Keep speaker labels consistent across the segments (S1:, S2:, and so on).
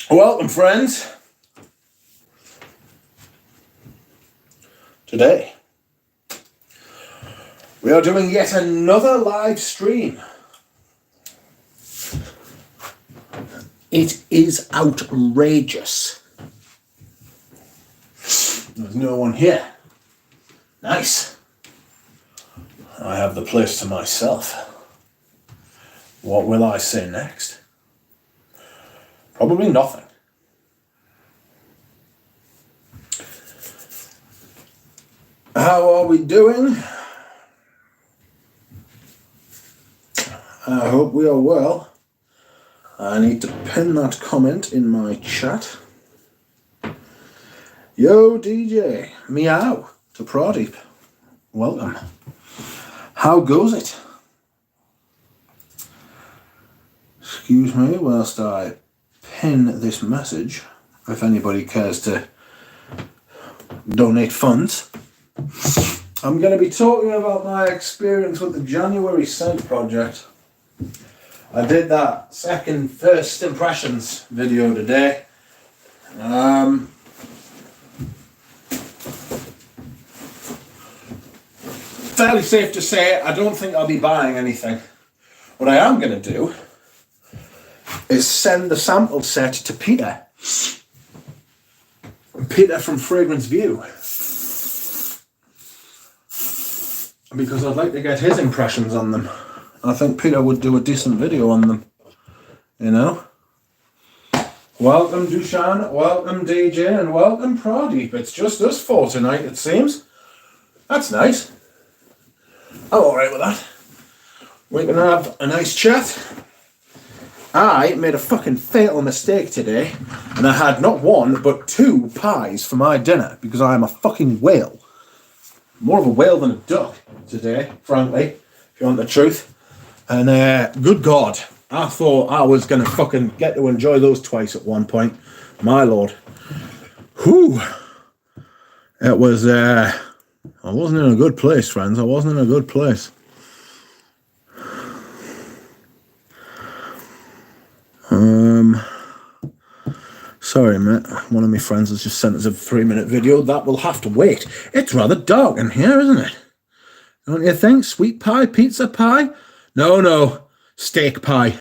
S1: Welcome, friends. Today, we are doing yet another live stream. It is outrageous. There's no one here. Nice. I have the place to myself. What will I say next? Probably nothing. How are we doing? I hope we are well. I need to pin that comment in my chat. Yo, DJ, meow to Pradeep. Welcome. How goes it? Excuse me whilst I pin this message, if anybody cares to donate funds. I'm going to be talking about my experience with the January scent project. I did that second first impressions video today. Fairly safe to say I don't think I'll be buying anything. What I am going to do is send the sample set to Peter. Peter from Fragrance View. Because I'd like to get his impressions on them. I think Peter would do a decent video on them. You know? Welcome Dushan, welcome DJ, and welcome Pradeep. It's just us four tonight, it seems. That's nice. I'm alright with that. We can have a nice chat. I made a fucking fatal mistake today, and I had not one, but 2 pies for my dinner, because I am a fucking whale. More of a whale than a duck today, frankly, if you want the truth. And good God, I thought I was going to fucking get to enjoy those twice at one point. My lord. Whew. It was, I wasn't in a good place, friends. I wasn't in a good place. Sorry, mate. One of my friends has just sent us a 3-minute video. That will have to wait. It's rather dark in here, isn't it? Don't you think? Sweet pie, pizza pie? No. Steak pie.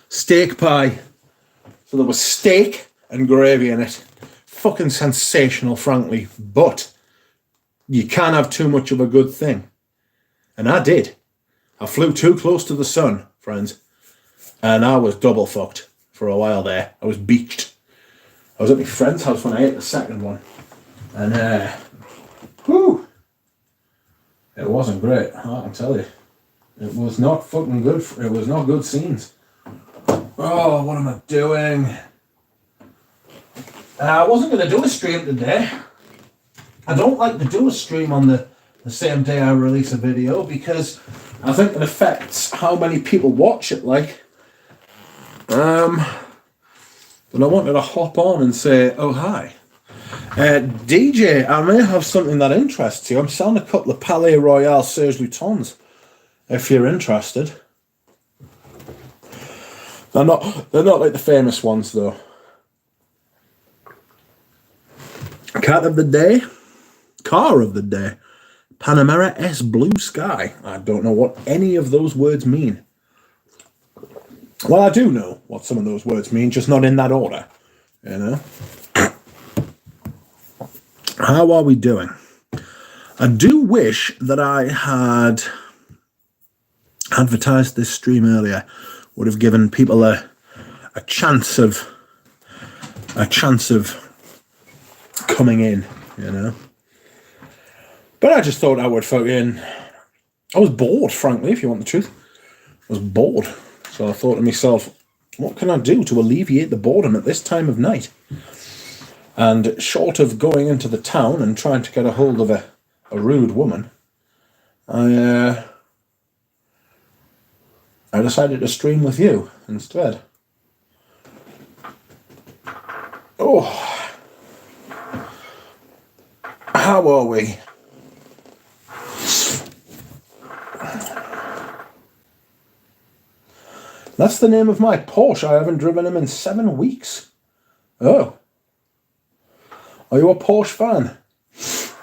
S1: Steak pie. So there was steak and gravy in it. Fucking sensational, frankly. But you can't have too much of a good thing. And I did. I flew too close to the sun, friends. And I was double fucked for a while there. I was beached. I was at my friend's house when I ate the second one. And, whew. It wasn't great, I can tell you. It was not fucking good. It was not good scenes. Oh, what am I doing? I wasn't going to do a stream today. I don't like to do a stream on the same day I release a video because I think it affects how many people watch it, like. But I wanted to hop on and say, oh, hi. DJ, I may have something that interests you. I'm selling a couple of Palais Royale Serge Lutons, if you're interested. They're not like the famous ones, though. Car of the day, Panamera S Blue Sky. I don't know what any of those words mean. Well, I do know what some of those words mean, just not in that order, you know. How are we doing? I do wish that I had advertised this stream earlier. Would have given people a chance of coming in, you know. But I just thought I would fucking. I was bored, frankly, if you want the truth. I was bored. So I thought to myself, what can I do to alleviate the boredom at this time of night? And short of going into the town and trying to get a hold of a rude woman, I decided to stream with you instead. Oh, how are we? That's the name of my Porsche. I haven't driven him in 7 weeks. Oh. Are you a Porsche fan? It's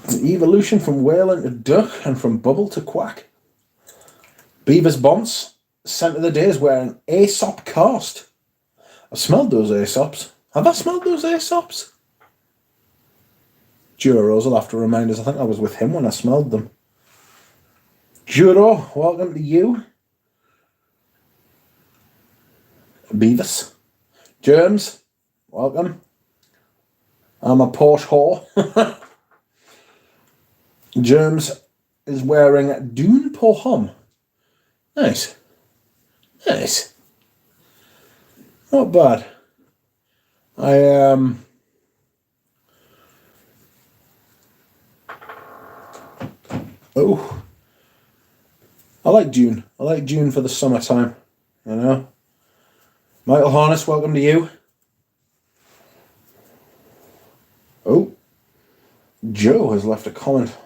S1: an evolution from whale to duck and from bubble to quack. Beavis Bonce, scent of the day is wearing Aesop cast. I've smelled those Aesops. Have I smelled those Aesops? Duros will have to remind us. I think I was with him when I smelled them. Juro, welcome to you. Beavis. Germs, welcome. I'm a Porsche whore. Germs is wearing Dune pour homme. Nice. Nice. Not bad. Oh. I like Dune. I like Dune for the summertime. You know? Michael Harness, welcome to you. Oh. Joe has left a comment.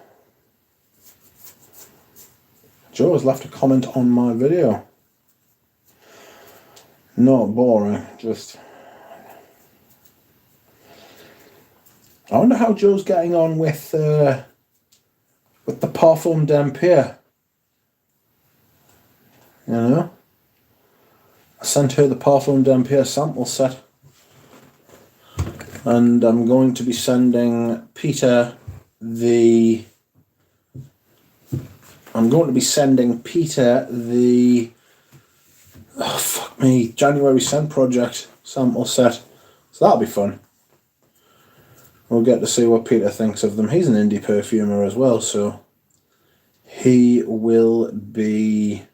S1: Joe has left a comment on my video. Not boring, just... I wonder how Joe's getting on with the Parfum d'Empire. You know? I sent her the Parfum d'Empire sample set. And I'm going to be sending Peter the... Oh, fuck me. January Scent Project sample set. So that'll be fun. We'll get to see what Peter thinks of them. He's an indie perfumer as well, so he will be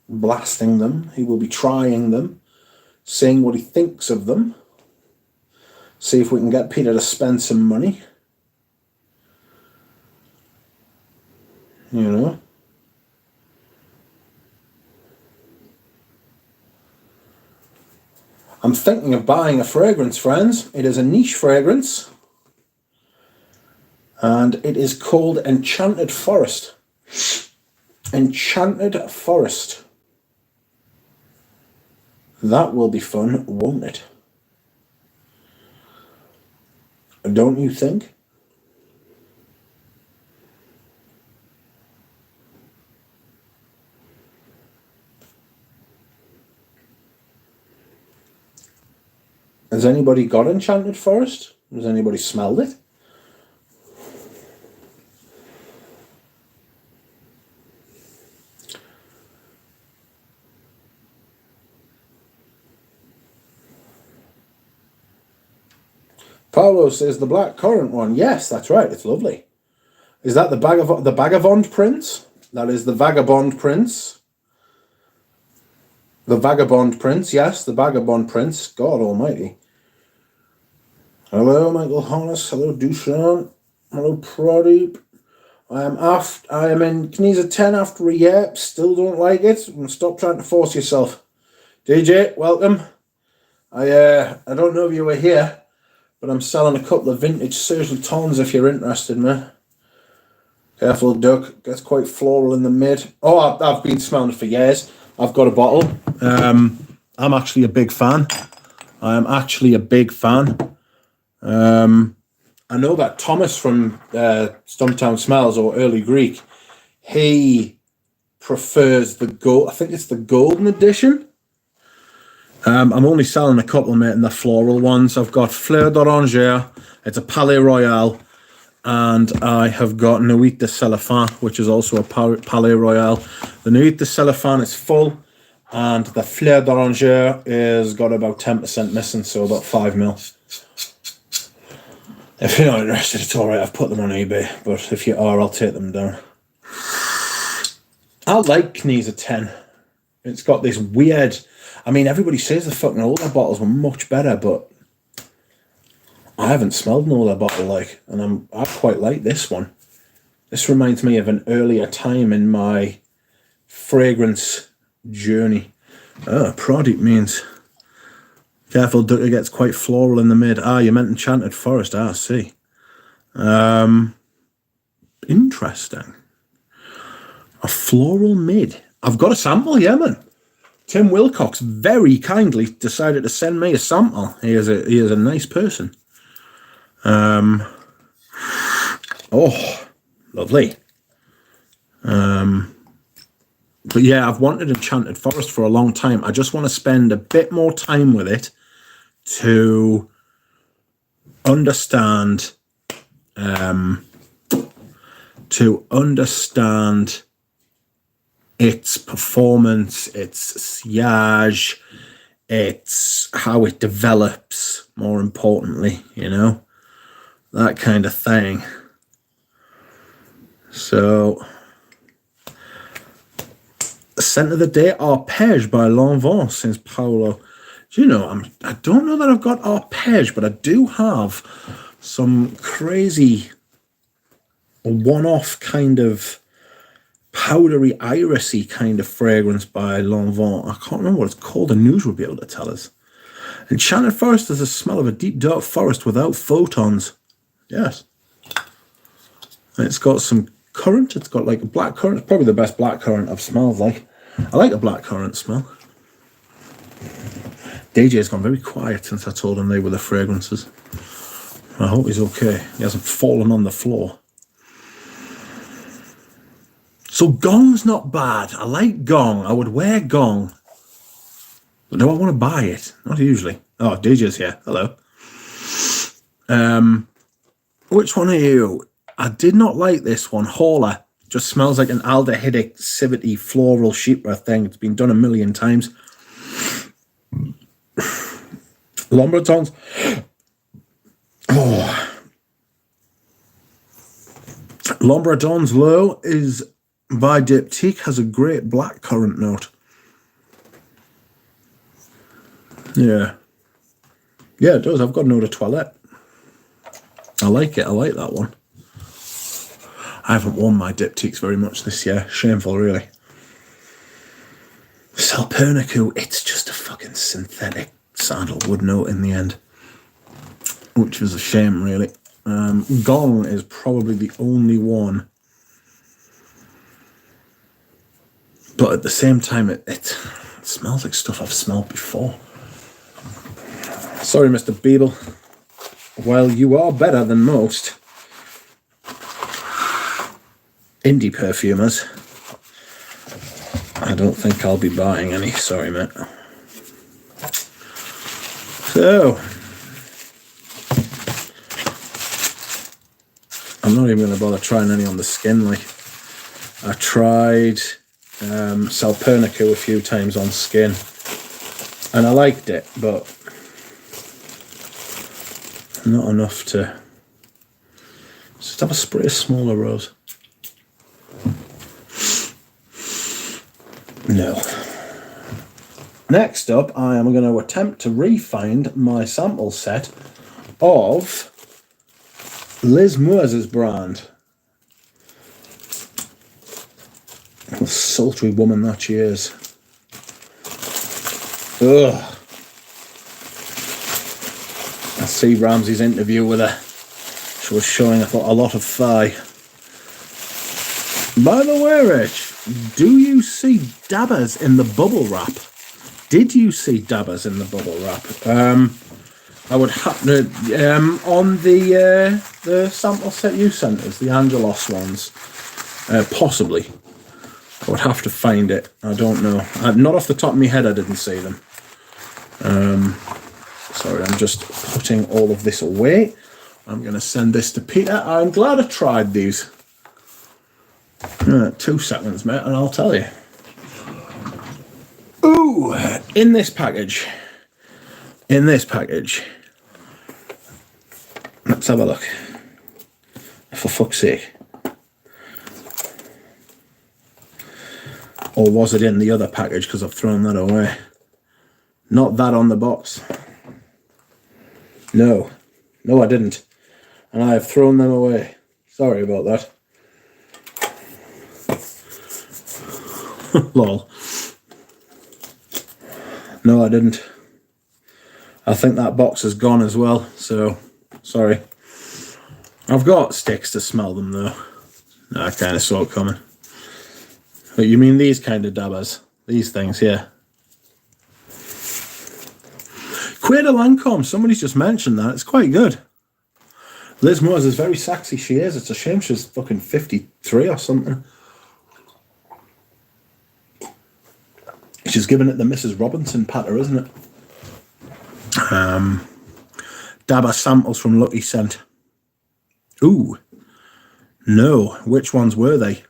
S1: blasting them. He will be trying them, seeing what he thinks of them. See if we can get Peter to spend some money. You know? I'm thinking of buying a fragrance, friends. It is a niche fragrance. And it is called Enchanted Forest. Enchanted Forest. That will be fun, won't it? Don't you think? Has anybody got Enchanted Forest? Has anybody smelled it? Paulo says the black currant one. Yes, that's right. It's lovely. Is that the Vagabond Prince? That is the Vagabond Prince. The Vagabond Prince. Yes, the Vagabond Prince. God Almighty. Hello, Michael Hollis. Hello, Dushan. Hello, Pradeep. I am in Knees 10 after a year. Still don't like it. Stop trying to force yourself. DJ, welcome. I don't know if you were here, but I'm selling a couple of vintage Serge Tons if you're interested, man. Careful, duck. Gets quite floral in the mid. Oh, I've been smelling it for years. I've got a bottle. I'm actually a big fan. I am actually a big fan. I know that Thomas from Stumptown Smells or Early Greek, he prefers the gold. I think it's the golden edition. I'm only selling a couple, mate, and the floral ones. I've got Fleur d'Oranger. It's a Palais Royal. And I have got Nuit de Cellophane, which is also a Palais Royal. The Nuit de Cellophane is full. And the Fleur d'Oranger is got about 10% missing, so about 5 mil. If you're not interested, it's alright. I've put them on eBay. But if you are, I'll take them down. I like Knees 10. It's got this weird... I mean, everybody says the fucking older bottles were much better, but I haven't smelled an older bottle, like, and I quite like this one. This reminds me of an earlier time in my fragrance journey. Pradeep means... Careful, Ducker gets quite floral in the mid. Ah, you meant Enchanted Forest. Ah, I see. Interesting. A floral mid. I've got a sample here, man. Tim Wilcox very kindly decided to send me a sample. He is a nice person. Oh, lovely. But yeah, I've wanted Enchanted Forest for a long time. I just want to spend a bit more time with it to understand its performance, its sillage, its how it develops, more importantly, you know, that kind of thing. So, scent of the day, Arpège by Lanvin, since Paolo. Do you know, I don't know that I've got Arpège, but I do have some crazy one-off kind of powdery, irisy kind of fragrance by Lanvin. I can't remember what it's called. The news will be able to tell us. Enchanted Forest has a smell of a deep, dark forest without photons. Yes. And it's got some currant. It's got like a black currant. It's probably the best black currant I've smelled. Like, I like a black currant smell. DJ's gone very quiet since I told him they were the fragrances. I hope he's okay. He hasn't fallen on the floor. So Gong's not bad. I like Gong. I would wear Gong. But do I want to buy it? Not usually. Oh, DJ's here. Hello. Which one are you? I did not like this one. Hauler. Just smells like an aldehydic, civety, floral chypre thing. It's been done a million times. Lombardons. Oh. Lombardons Low is by Diptyque, has a great black currant note. Yeah. Yeah, it does. I've got an eau de toilette. I like it. I like that one. I haven't worn my Diptyques very much this year. Shameful, really. Salpernicou, it's just a fucking synthetic sandalwood note in the end. Which is a shame, really. Gong is probably the only one. But at the same time, it smells like stuff I've smelled before. Sorry, Mr. Beeble. While you are better than most indie perfumers, I don't think I'll be buying any. Sorry, mate. So, I'm not even going to bother trying any on the skin. Like, I tried Salpernicou a few times on skin, and I liked it, but not enough to just have a spray of smaller rose. No. Next up, I am going to attempt to re-find my sample set of Liz Moore's brand. What a sultry woman that she is. Ugh. I see Ramsey's interview with her. She was showing, I thought, a lot of thigh. By the way, Rich, do you see dabbers in the bubble wrap? Did you see dabbers in the bubble wrap? I would have to, on the sample set you sent us, the Angelos ones, possibly. I would have to find it. I don't know. Not off the top of my head, I didn't see them. Sorry, I'm just putting all of this away. I'm going to send this to Peter. I'm glad I tried these. 2 seconds, mate, and I'll tell you. Ooh, in this package. Let's have a look. For fuck's sake. Or was it in the other package because I've thrown that away? Not that on the box. No, I didn't. And I have thrown them away. Sorry about that. Lol. No, I didn't. I think that box is gone as well, so sorry. I've got sticks to smell them though. I kind of saw it coming. But you mean these kind of dabbers? These things, yeah. Quid de Lancome. Somebody's just mentioned that. It's quite good. Liz Moores is very sexy. She is. It's a shame she's fucking 53 or something. She's giving it the Mrs. Robinson patter, isn't it? Dabba samples from Lucky Scent. Ooh. No. Which ones were they?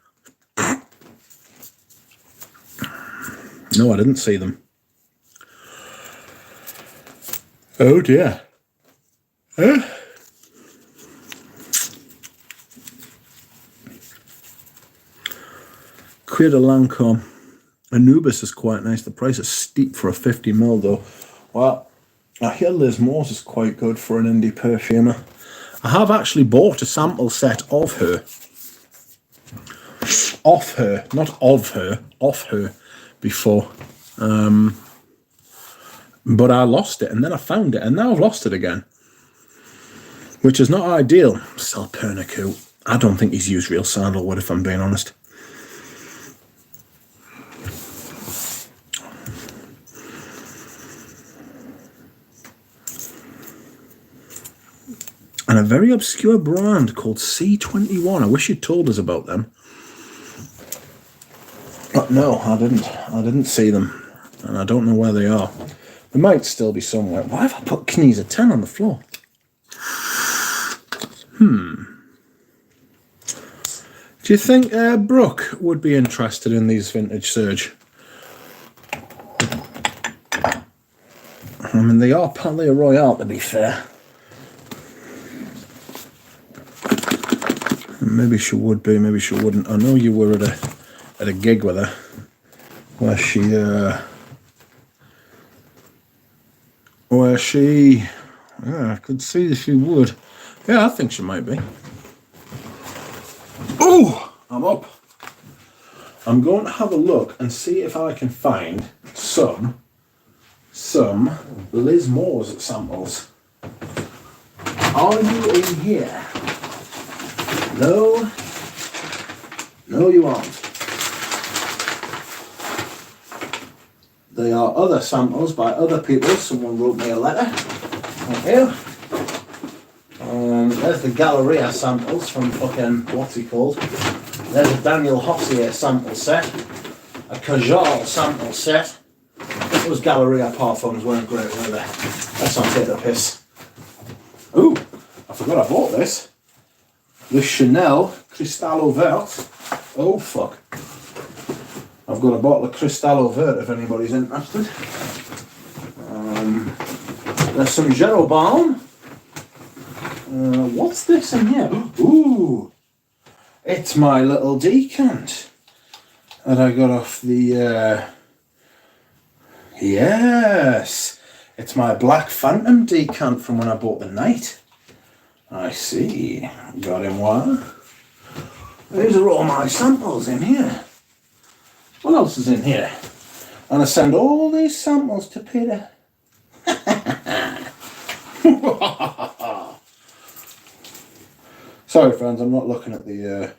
S1: No, I didn't see them. Oh dear. Huh? Quid de Lancome. Anubis is quite nice. The price is steep for a 50ml though. Well, I hear Liz Moores is quite good for an indie perfumer. I have actually bought a sample set of her. Off her, not of her, off her before. But I lost it and then I found it and now I've lost it again. Which is not ideal. Salpernicou. I don't think he's used real sandalwood if I'm being honest. And a very obscure brand called C21. I wish you'd told us about them. But no, I didn't see them. And I don't know where they are. They might still be somewhere. Why have I put Knees 10 on the floor? Do you think Brooke would be interested in these vintage Surge? I mean, they are Palais Royale, to be fair. Maybe she would be, maybe she wouldn't. I know you were at a gig with her where yeah, I could see that she would. Yeah, I think she might be. Oh, I'm up. I'm going to have a look and see if I can find some Liz Moores samples. Are you in here? No, you aren't. They are other samples by other people. Someone wrote me a letter. Thank you. There's the Galleria samples from fucking, what's he called? There's a Daniel Hossier sample set. A Cajal sample set. Those Galleria parfums weren't great, were they? Let's not take the piss. Ooh, I forgot I bought this. The Chanel Cristallo Vert. Oh fuck. I've got a bottle of Cristallo Vert if anybody's interested. There's some Jeroboam. What's this in here? Ooh. It's my little decant that I got off the... Yes. It's my Black Phantom decant from when I bought the Night. I see. Got him one. These are all my samples in here. What else is in here? And I send all these samples to Peter. Sorry, friends, I'm not looking at the...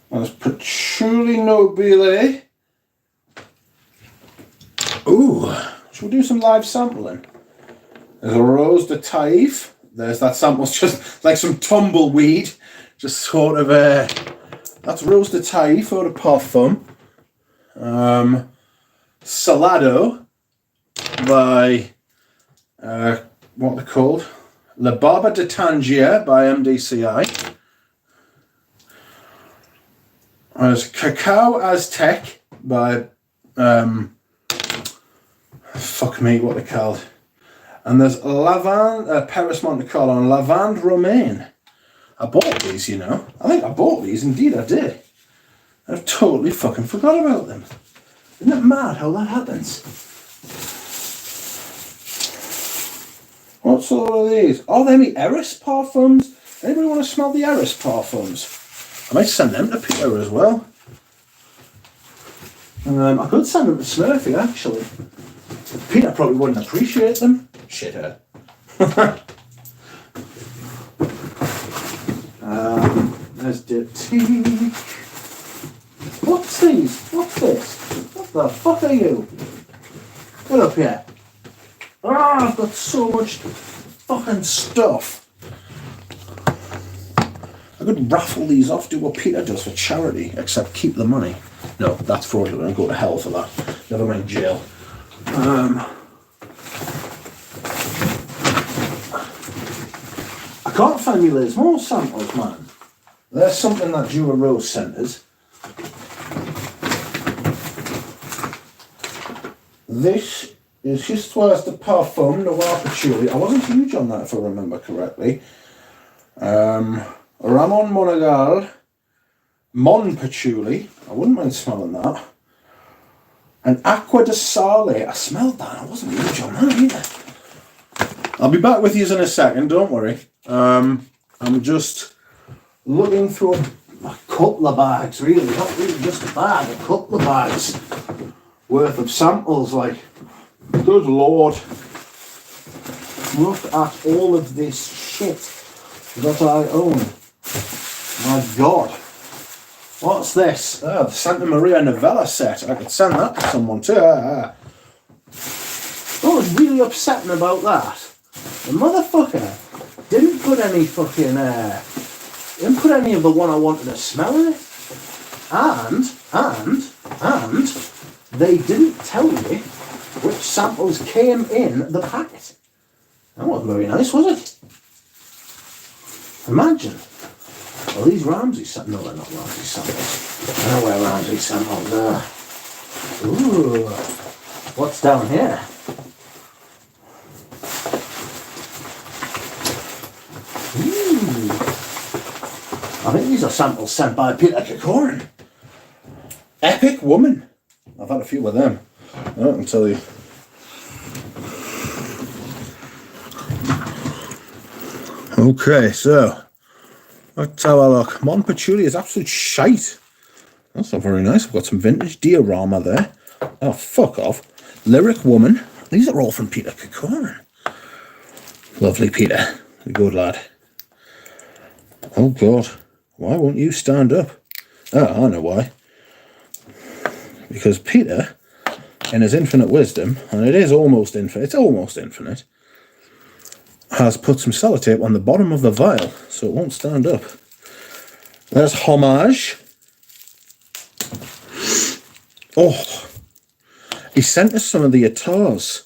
S1: There's Patchouli Nobile. Ooh. Should we do some live sampling? There's a Rose de Taif. There's that sample's just like some tumbleweed. Just sort of that's Rose de Taif or de Parfum. Salado by what they're called? La Barba de Tangier by MDCI. There's Cacao Aztec by fuck me, what they're called. And there's Lavande, Paris Monte Carlo and Lavande Romaine. I bought these, you know. I think I bought these, indeed I did. I've totally fucking forgot about them. Isn't it mad how that happens? What's all of these? Oh, they're the Eris parfums. Anybody want to smell the Eris parfums? I might send them to Peter as well. I could send them to Smurfy, actually. Peter probably wouldn't appreciate them. Shithead. There's Diptyque. What's these? What's this? What The fuck are you? Get up here. Ah, I've got so much fucking stuff. I could raffle these off, do what Peter does for charity, except keep the money. No, that's fraudulent. I'll go to hell for that. Never mind jail. I can't find me Liz more samples, man. There's something that Jura Rose sent us. This is Histoire de Perfume Noir Patchouli. I wasn't huge on that, if I remember correctly. Ramon Monagal, Mon Patchouli. I wouldn't mind smelling that. And Aqua de Sale. I smelled that. I wasn't huge on that either. I'll be back with you in a second. Don't worry. I'm just looking through a couple of bags, really. Not really just a bag, a couple of bags worth of samples. Like, good Lord. Look at all of this shit that I own. My God. What's this? Oh, the Santa Maria Novella set. I could send that to someone too. What was really upsetting about that? The motherfucker didn't put any fucking, didn't put any of the one I wanted to smell in it. And they didn't tell me which samples came in the packet. That wasn't very nice, was it? Imagine. Well, these Ramsey samples. No, they're not Ramsey samples. I know where Ramsey samples are. Ooh. What's down here? Ooh. I think these are samples sent by Peter Kikorin. Epic Woman. I've had a few of them. I can tell you. Okay, so let's have a look. Mon Patchouli is absolute shite. That's not very nice. We've got some vintage diorama there. Oh, fuck off. Lyric Woman. These are all from Peter Kikorin. Lovely, Peter. Good lad. Oh, God. Why won't you stand up? Oh, I know why. Because Peter, in his infinite wisdom, and it is almost infinite, it's almost infinite, has put some sellotape on the bottom of the vial so it won't stand up. There's Homage. Oh, he sent us some of the Atars.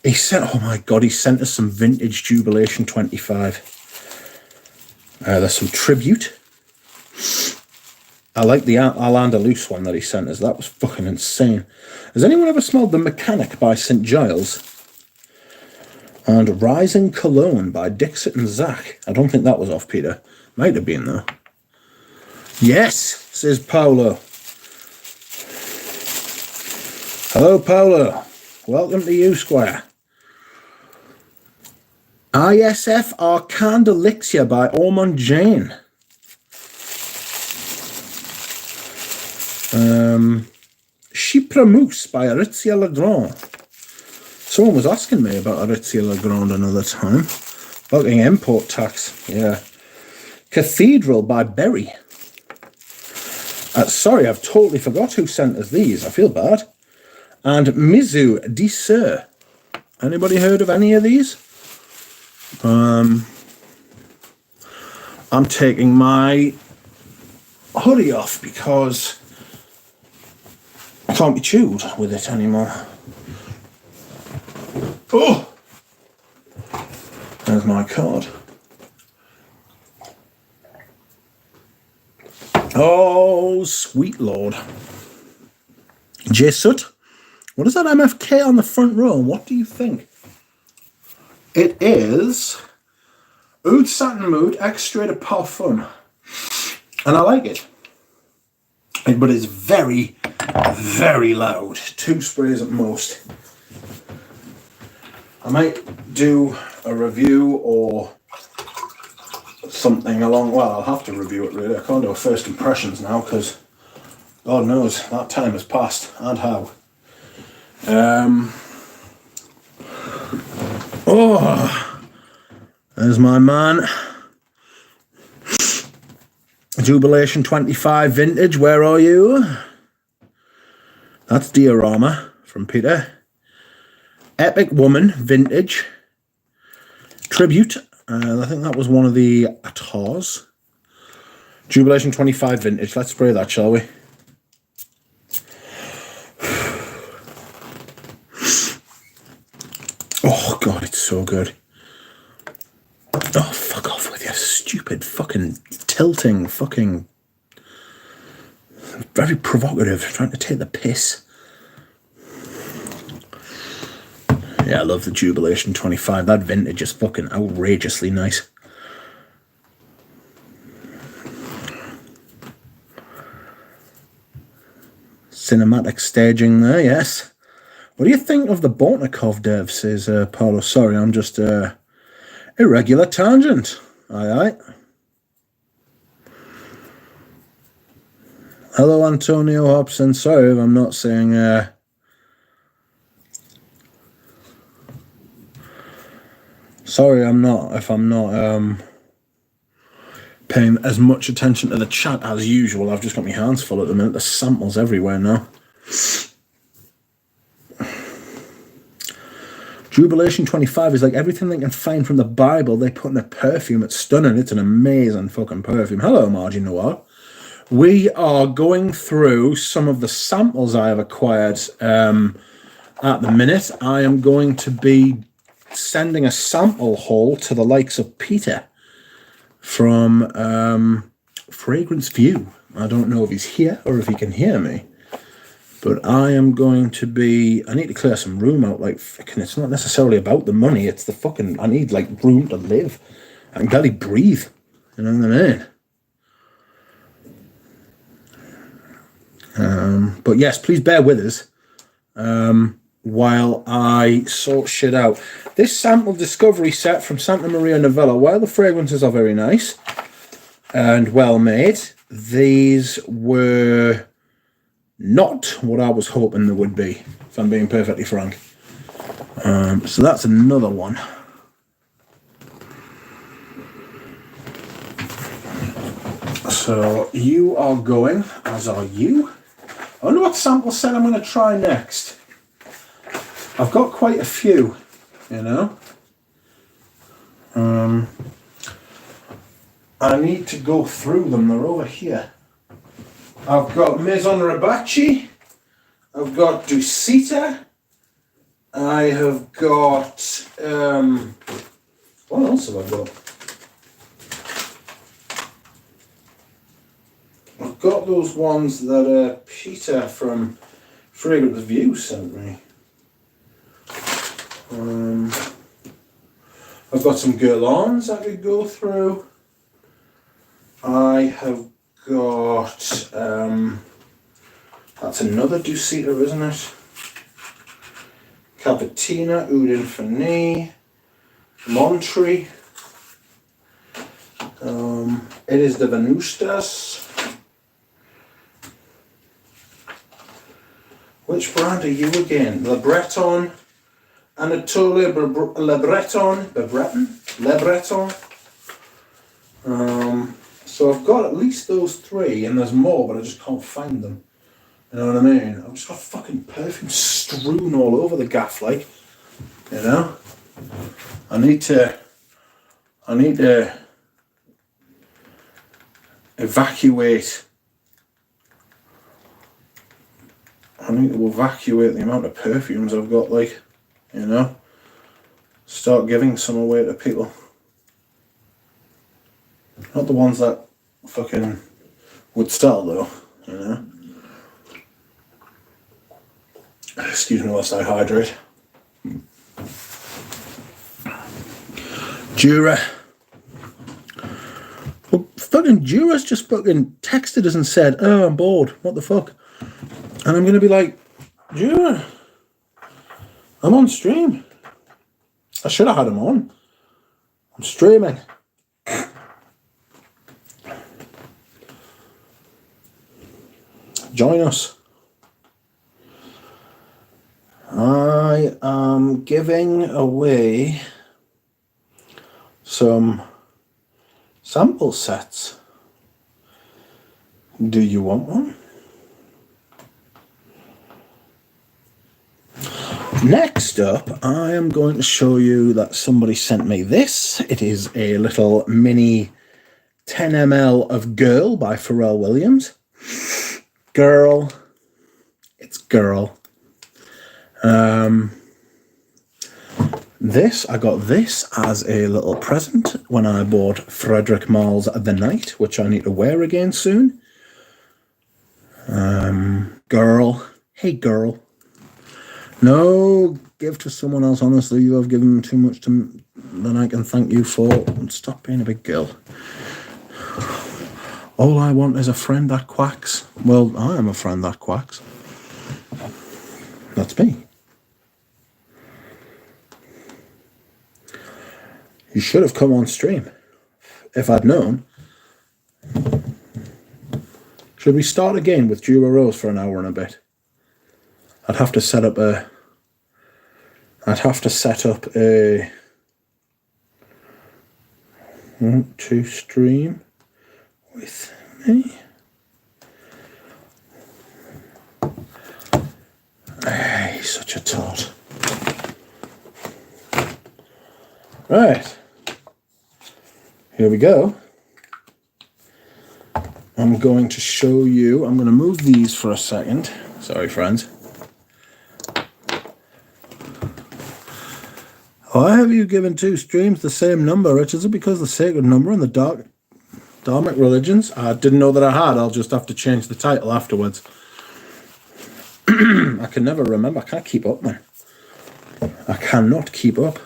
S1: He sent, oh my God, he sent us some vintage Jubilation 25. There's some Tribute. I like the Al-Andalus one that he sent us. That was fucking insane. Has anyone ever smelled The Mechanic by St. Giles? And Rising Cologne by Dixit and Zach. I don't think that was off Peter. Might have been, though. Yes, says Paolo. Hello, Paolo. Welcome to you, Squire. ISF Arcandalixia by Ormond Jane. Chypre Mousse by Aritzia Legrand. Someone was asking me about Aritzia Legrand another time. Fucking import tax, yeah. Cathedral by Berry. Sorry, I've totally forgot who sent us these. I feel bad. And Mizu Disseur. Anybody heard of any of these? I'm taking my hoodie off because I can't be chewed with it anymore. Oh! There's my card. Oh, sweet Lord. Jesut. What is that MFK on the front row? What do you think? It is Oud Satin Mood Extrait de Parfum. And I like it. But it's very, very loud. 2 sprays at most. I might do a review or something along, well, I'll have to review it really. I can't do a first impressions now because God knows that time has passed and how. Oh, there's my man. Jubilation 25 vintage, where are you? That's Diorama from Peter. Epic Woman Vintage. Tribute. I think that was one of the Atars. Jubilation 25 Vintage. Let's spray that, shall we? Oh, God, it's so good. Oh, fuck off with your stupid fucking tilting fucking... Very provocative, trying to take the piss. Yeah, I love the Jubilation 25. That vintage is fucking outrageously nice. Cinematic staging there, yes. What do you think of the Bortnikov dev, says Paulo. Sorry, I'm just irregular tangent. Aye. Hello, Antonio Hobson. Sorry if I'm not saying... Sorry, I'm not paying as much attention to the chat as usual. I've just got my hands full at the minute. There's samples everywhere now. Jubilation 25 is like everything they can find from the Bible. They put in a perfume. It's stunning. It's an amazing fucking perfume. Hello, Margie Noir. We are going through some of the samples I have acquired at the minute. I am going to be sending a sample haul to the likes of Peter from Fragrance View. I don't know if he's here or if he can hear me, but I am going to be... I need to clear some room out. Like, fucking, it's not necessarily about the money. It's the fucking... I need, like, room to live. I can barely breathe. You know what I mean? But yes, please bear with us while I sort shit out. This sample discovery set from Santa Maria Novella, while the fragrances are very nice and well made, these were not what I was hoping they would be, if I'm being perfectly frank. So that's another one. So you are going, as are you. I wonder what sample set I'm going to try next. I've got quite a few, you know. I need to go through them. They're over here. I've got Maison Rabachi. I've got Dusita. I have got... what else have I got? I've got those ones that Peter from Fragrance View sent me. I've got some Guerlains I could go through. I have got... that's another Dusita, isn't it? Capatina, Oud Infini, Montry. It is the Venustas. Which brand are you again? Le Breton, Anatole Le Breton, Le Breton. So I've got at least those three, and there's more, but I just can't find them. You know what I mean? I've just got fucking perfume strewn all over the gaff, like, you know? I need to evacuate. I need to evacuate the amount of perfumes I've got, like, you know? Start giving some away to people. Not the ones that fucking would sell, though, you know? Excuse me whilst I hydrate. Dura. Well, fucking Dura's just fucking texted us and said, oh, I'm bored. What the fuck? And I'm going to be like, Dura, I'm on stream. I should have had him on. I'm streaming. Join us. I am giving away some sample sets. Do you want one? Next up, I am going to show you that somebody sent me this. It is a little mini 10 ml of Girl by Pharrell Williams. Girl. It's Girl. I got this as a little present when I bought Frederic Marle's The Night, which I need to wear again soon. Girl. Hey, girl. No, give to someone else. Honestly, you have given too much to than I can thank you for. Stop being a big girl. All I want is a friend that quacks. Well, I am a friend that quacks. That's me. You should have come on stream. If I'd known. Should we start again with Dura Rose for an hour and a bit? I'd have to set up a 1-2 stream with me. Hey, such a tot. Right. Here we go. I'm going to show you. I'm going to move these for a second. Sorry, friends. Why have you given 2 streams the same number, Rich? Is it because the sacred number and the Dharmic religions? I didn't know that I had. I'll just have to change the title afterwards. I can never remember. I can't keep up, man. I cannot keep up.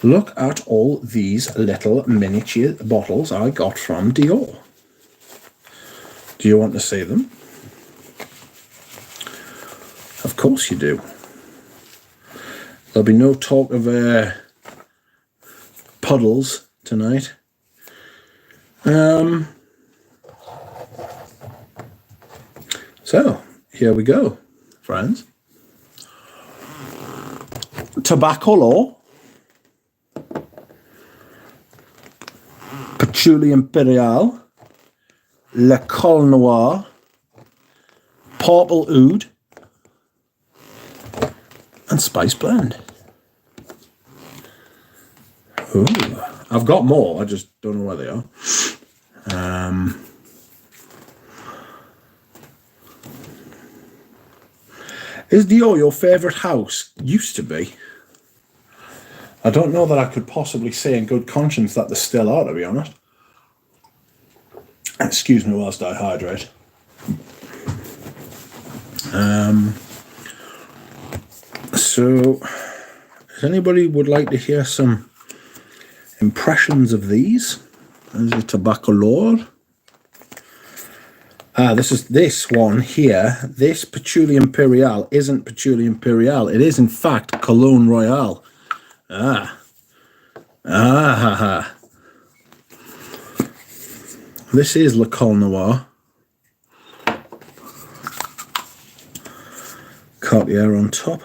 S1: Look at all these little miniature bottles I got from Dior. Do you want to see them? Of course you do. There'll be no talk of puddles tonight. So, here we go, friends. Tobacco Law. Patchouli Imperial. Le Col Noir. Purple Oud. And Spice Blend. Ooh, I've got more, I just don't know where they are. Is Dior your favourite house? Used to be. I don't know that I could possibly say in good conscience that they still are, to be honest. Excuse me whilst I hydrate. So, if anybody would like to hear some impressions of these, there's a Tobacco Lord. This one here. This Patchouli Imperial isn't Patchouli Imperial. It is in fact Cologne Royale. This is Le Col Noir. Cartier on top.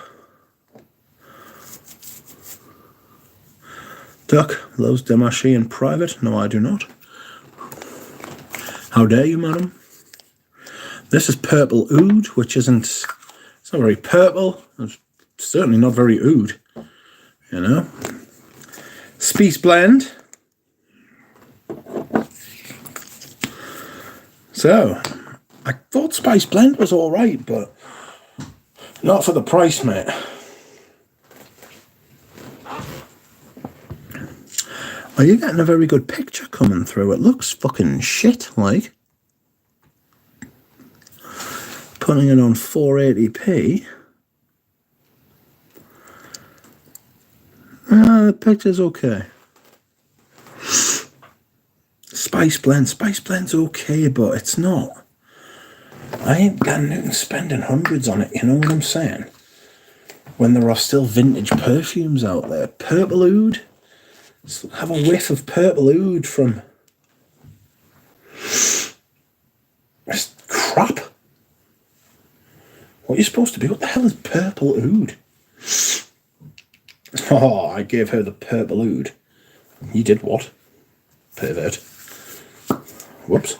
S1: Duck loves Demaché in private. No, I do not. How dare you, madam? This is Purple Oud, which isn't... It's not very purple. It's certainly not very oud. You know? Spice Blend. So, I thought Spice Blend was alright, but not for the price, mate. Are you getting a very good picture coming through? It looks fucking shit, like. Putting it on 480p. The picture's okay. Spice Blend's okay, but it's not. I ain't getting spending hundreds on it, you know what I'm saying? When there are still vintage perfumes out there. Purple Oud. Let's have a whiff of Purple Oud from... It's crap. What are you supposed to be? What the hell is Purple Oud? Oh, I gave her the Purple Oud. You did what? Pervert. Whoops.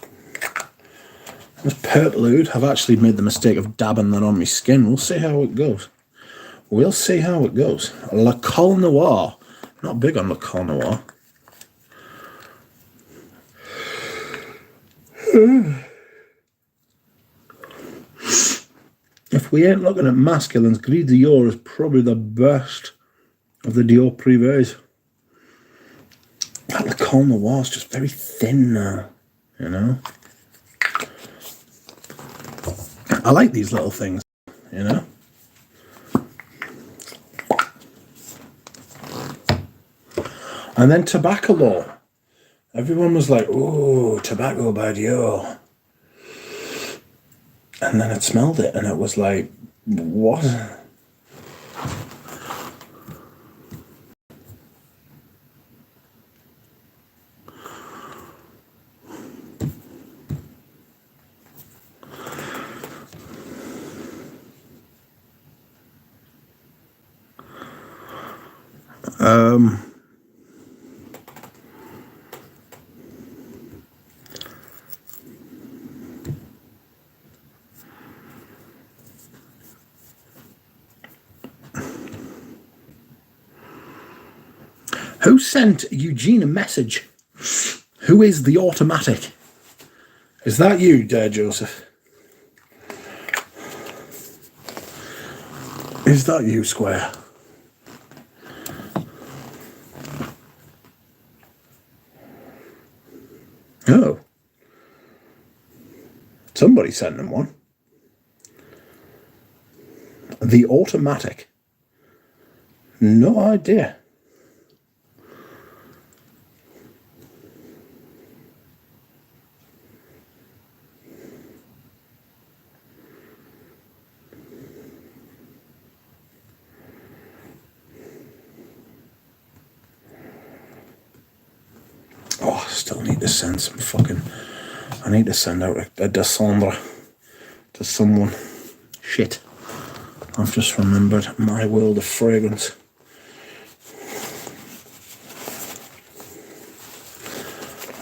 S1: This Purple Oud. I've actually made the mistake of dabbing that on my skin. We'll see how it goes. We'll see how it goes. Le Col Noir. Not big on Le Col Noir. If we ain't looking at masculines, Gris Dior is probably the best of the Dior Privés. That Le Col Noir is just very thin now, you know? I like these little things, you know? And then Tobacco Law. Everyone was like, ooh, tobacco by Dior. And then it smelled it, and it was like, what? Who sent Eugene a message? Who is the automatic? Is that you, Joseph? Is that you, Square? Oh. Somebody sent them one. The automatic. No idea. Oh, I still need to send some fucking... I need to send out a Descendre to someone. Shit. I've just remembered my world of fragrance.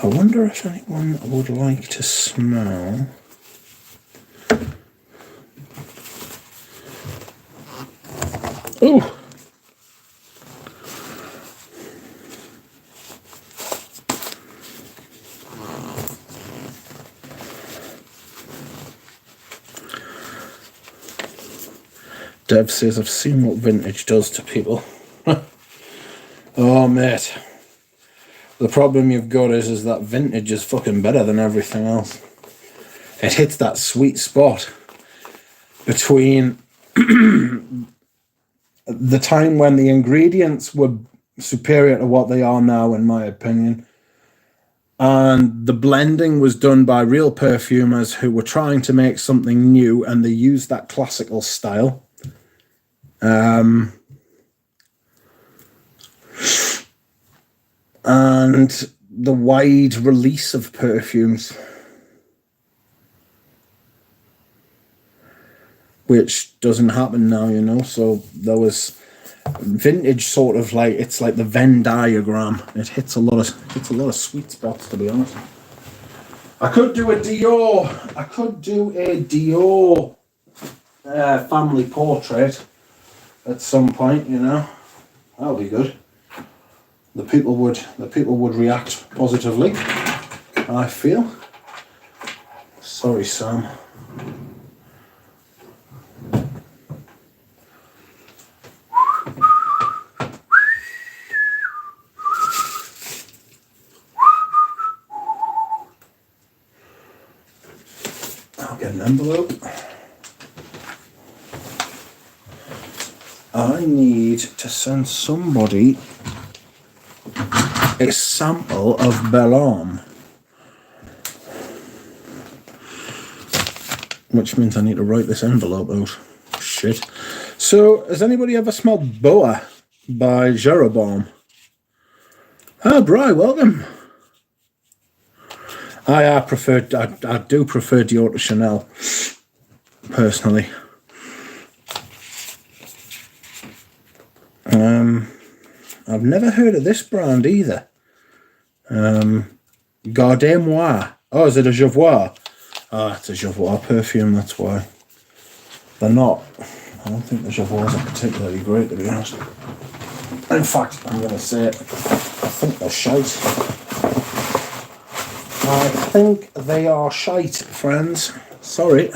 S1: I wonder if anyone would like to smell... Ooh! Dev says, I've seen what vintage does to people. Oh, mate. The problem you've got is that vintage is fucking better than everything else. It hits that sweet spot between the time when the ingredients were superior to what they are now, in my opinion, and the blending was done by real perfumers who were trying to make something new, and they used that classical style. And the wide release of perfumes, which doesn't happen now, you know. So there was vintage, sort of like, it's like the Venn diagram. It hits a lot of sweet spots, to be honest. I could do a Dior. Family portrait at some point, you know. That'll be good. The people would react positively, I feel. Sorry, Sam. I'll get an envelope. I need to send somebody a sample of Belle, which means I need to write this envelope out. Shit. So, has anybody ever smelled Boa by Jeroboam? Ah, Bri, welcome. I do prefer Dior to Chanel, personally. I've never heard of this brand either. Gardez-moi. Oh, is it a Jouvois? Ah, it's a Jouvois perfume, that's why. They're not I don't think the Javois are particularly great, to be honest. In fact, I'm going to say it, I think they're shite. I think they are shite, friends. Sorry.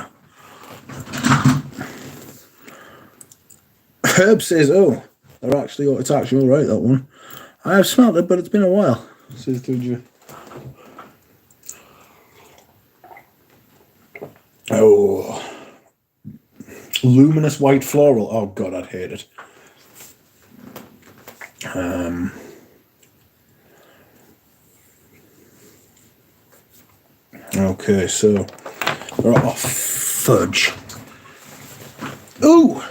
S1: Herb says, oh, it's actually alright, that one. I have smelt it, but it's been a while, says Tuju. Oh. Luminous white floral. Oh, God, I'd hate it. Okay, so we're off fudge. Ooh!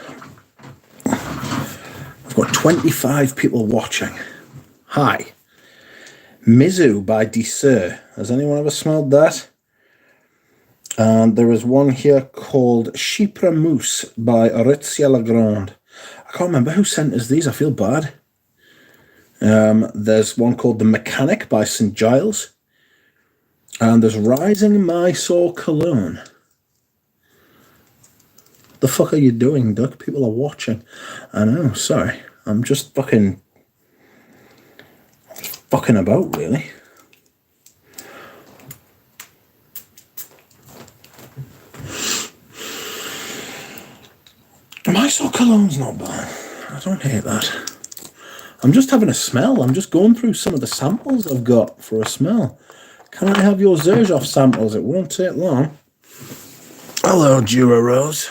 S1: I've got 25 people watching. Hi. Mizu by Dior. Has anyone ever smelled that? And there is one here called Chypre Mousse by Aritzia Legrand. I can't remember who sent us these. I feel bad. There's one called The Mechanic by St. Giles. And there's Rising Mysore Cologne. The fuck are you doing, Duck? People are watching. I know, sorry. I'm just fucking about, really. Mysore Cologne's not bad. I don't hate that. I'm just having a smell. I'm just going through some of the samples I've got for a smell. Can I have your Xerjoff samples? It won't take long. Hello, Dura Rose.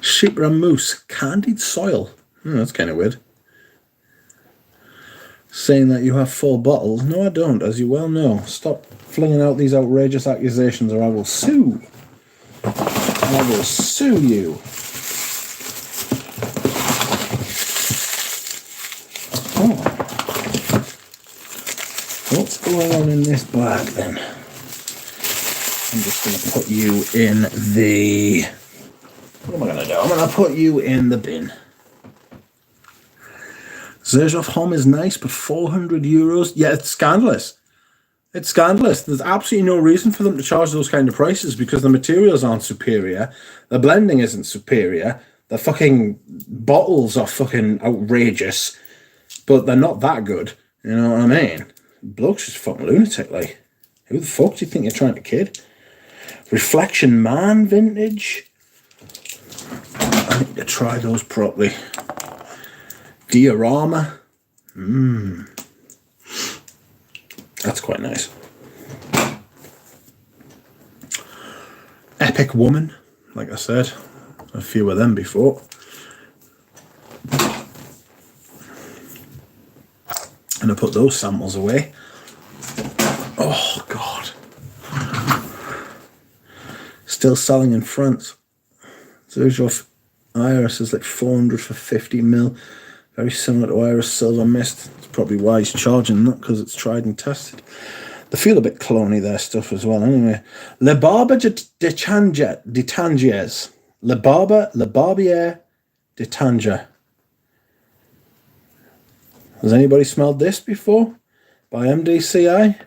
S1: Chypre Mousse. Candied soil. That's kind of weird. Saying that you have full bottles. No, I don't, as you well know. Stop flinging out these outrageous accusations or I will sue. I will sue you. Oh. What's going on in this bag then? I'm just going to put you in the... What am I going to do? I'm going to put you in the bin. Xerjoff Homme is nice, but €400? Yeah, it's scandalous. It's scandalous. There's absolutely no reason for them to charge those kind of prices because the materials aren't superior. The blending isn't superior. The fucking bottles are fucking outrageous, but they're not that good. You know what I mean? Bloke's just fucking lunatic, like. Who the fuck do you think you're trying to kid? Reflection Man vintage. I need to try those properly. Diorama. That's quite nice. Epic Woman. Like I said, a few of them before. And I put those samples away. Oh, God. Still selling in France. Xerjoff Iris is like 400 for 50ml. Very similar to Iris Silver Mist. It's probably why he's charging that, because it's tried and tested. They feel a bit cloney, their stuff as well, anyway. Le Barbe de Tangiers. Le Barbier de Tanger. Has anybody smelled this before? By MDCI?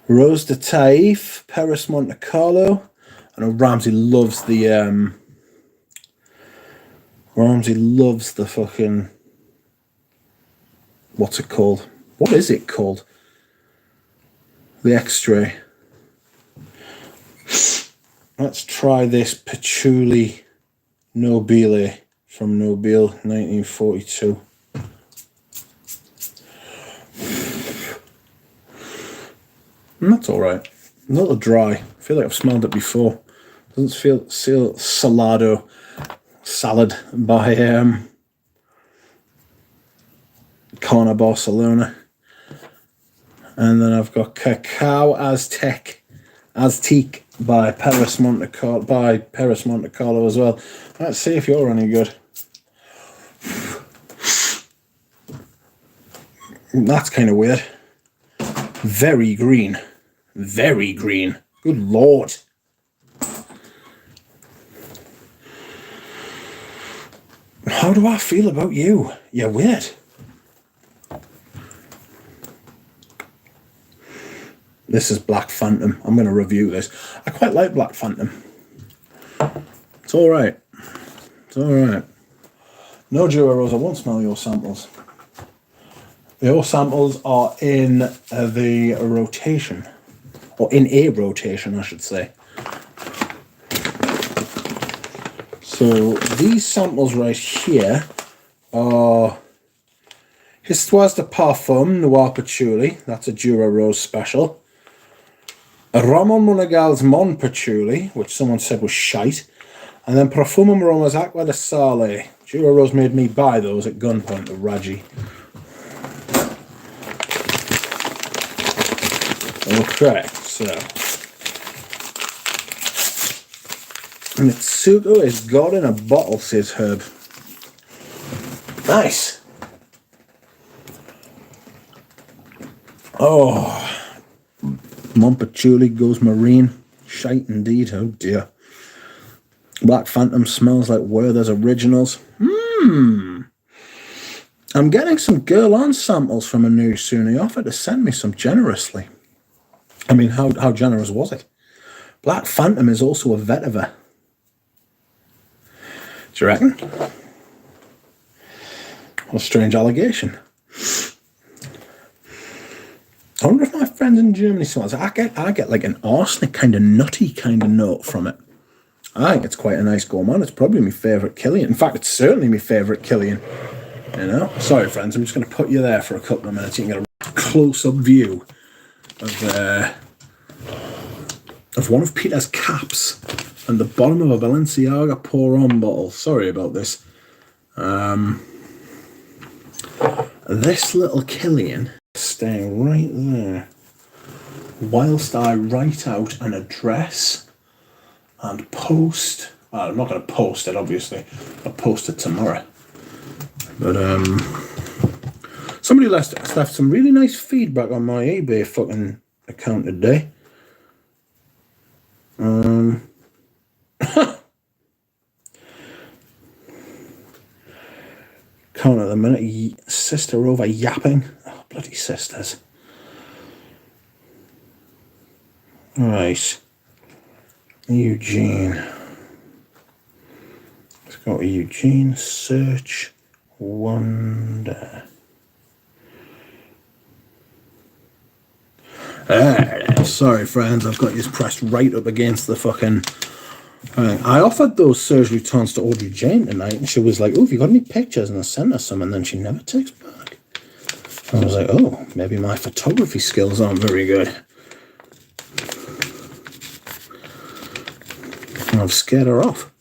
S1: Rose de Taif, Paris Monte Carlo. I know Ramsey loves the fucking, what's it called? What is it called? The X-Ray. Let's try this Patchouli Nobile from Nobile 1942. And that's alright. A little dry. I feel like I've smelled it before. Doesn't feel salad by Corner Barcelona. And then I've got Cacao Aztec by Paris Monte Carlo as well. Let's see if you're any good. That's kind of weird. Very green. Very green. Good Lord. How do I feel about you? You're weird. This is Black Phantom. I'm going to review this. I quite like Black Phantom. It's all right. It's all right. No, Dior Rose, I won't smell your samples. Your samples are in the rotation. Or in a rotation, I should say. So these samples right here are Histoire de Parfum Noir Patchouli. That's a Dior Rose special. Ramon Monegal's Mon Patchouli, which someone said was shite. And then Perfume Aromas Aqua de Sale. Dior Rose made me buy those at gunpoint with Raji. Okay, so Mitsuko is God in a bottle, says Herb. Nice. Oh, Mon Patchouli goes marine. Shite indeed, oh dear. Black Phantom smells like Werther's Originals. I'm getting some Guerlain samples from Anu soon. He offered to send me some generously. I mean, how generous was it? Black Phantom is also a vetiver. Do you reckon? What a strange allegation. I wonder if my friends in Germany smells. I get like an arsenic kind of nutty kind of note from it. I think it's quite a nice gourmand. It's probably my favourite Killian. In fact, it's certainly my favourite Killian. You know? Sorry, friends. I'm just going to put you there for a couple of minutes. You can get a close-up view of one of Peter's caps and the bottom of a Balenciaga pour-on bottle. Sorry about this. This little Killian staying right there whilst I write out an address and post. Well, I'm not going to post it, obviously. I'll post it tomorrow. But somebody left some really nice feedback on my eBay fucking account today. Count at the minute. Sister over yapping. Oh, bloody sisters. Right. Eugene. Let's go to Eugene. Search. Wonder. Sorry, friends. I've got you pressed right up against the fucking... I offered those Serge Lutens to Audrey Jane tonight, and she was like, "Oh, have you got any pictures?" And I sent her some, and then she never texts back. I was like, oh, maybe my photography skills aren't very good. And I've scared her off.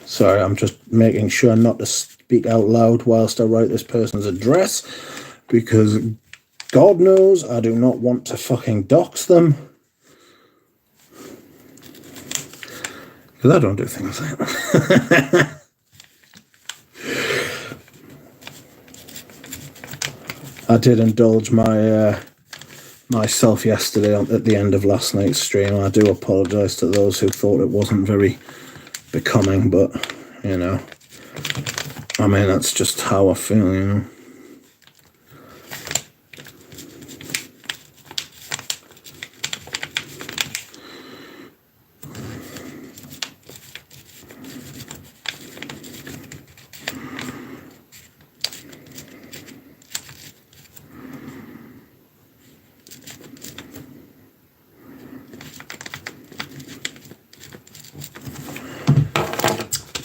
S1: Sorry, I'm just making sure not to speak out loud whilst I write this person's address, because God knows I do not want to fucking dox them. Because I don't do things like that. I did indulge myself yesterday at the end of last night's stream. I do apologise to those who thought it wasn't very becoming, but, you know, I mean, that's just how I feel, you know.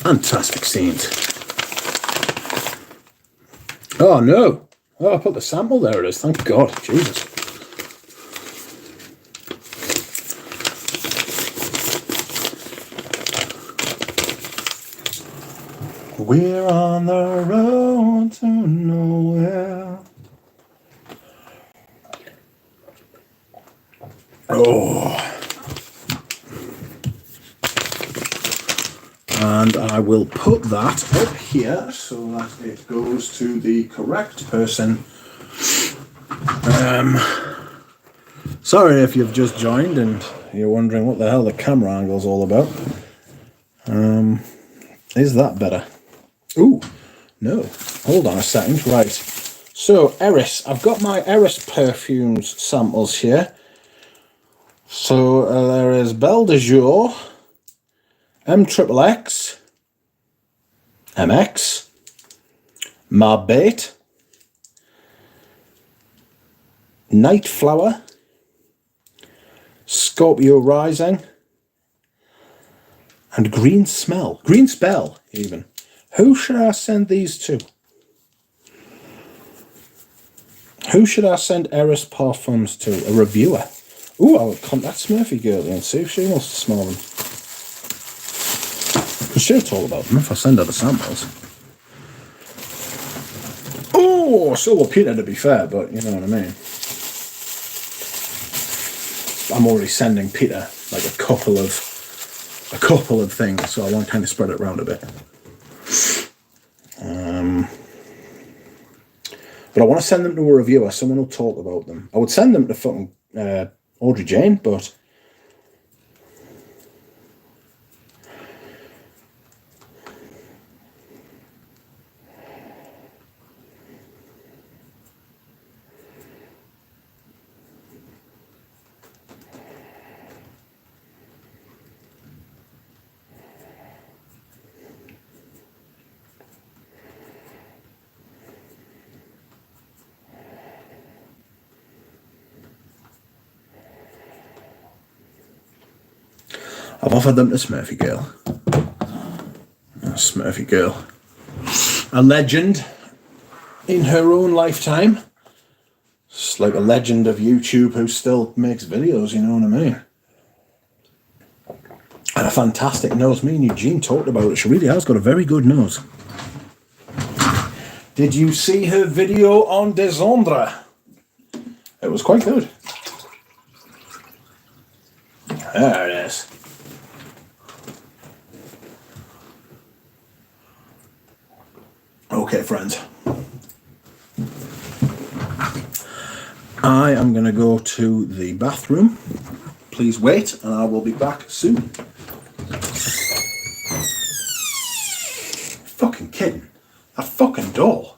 S1: Fantastic scenes. Oh no! Oh, I put the sample there. It is. Thank God. Jesus. We're on the road to nowhere. Oh. And I will put that up here so that it goes to the correct person. Sorry if you've just joined and you're wondering what the hell the camera angle's all about. Is that better? Ooh, no. Hold on a second. Right. So, Eris. I've got my Eris perfumes samples here. So, there is Belle de Jour, MXXX, MX, Marbate, Night Flower, Scorpio Rising, and Green Smell. Green Spell, even. Who should I send these to? Who should I send Eris Parfums to? A reviewer. Ooh, I'll contact Smurfy Girlie and see if she wants to smell them. She'll talk about them if I send her the samples. Oh, so will Peter, to be fair, but you know what I mean. I'm already sending Peter like a couple of things, so I want to kind of spread it around a bit. But I want to send them to a reviewer. Someone will talk about them. I would send them to fucking Audrey Jane, but I've offered them to Smurfy Girl. Smurfy Girl. A legend in her own lifetime. It's like a legend of YouTube who still makes videos, you know what I mean? And a fantastic nose. Me and Eugene talked about it. She really has got a very good nose. Did you see her video on Descendre? It was quite good. There it is. Okay, friends. I am going to go to the bathroom. Please wait, and I will be back soon. Fucking kidding. That fucking door.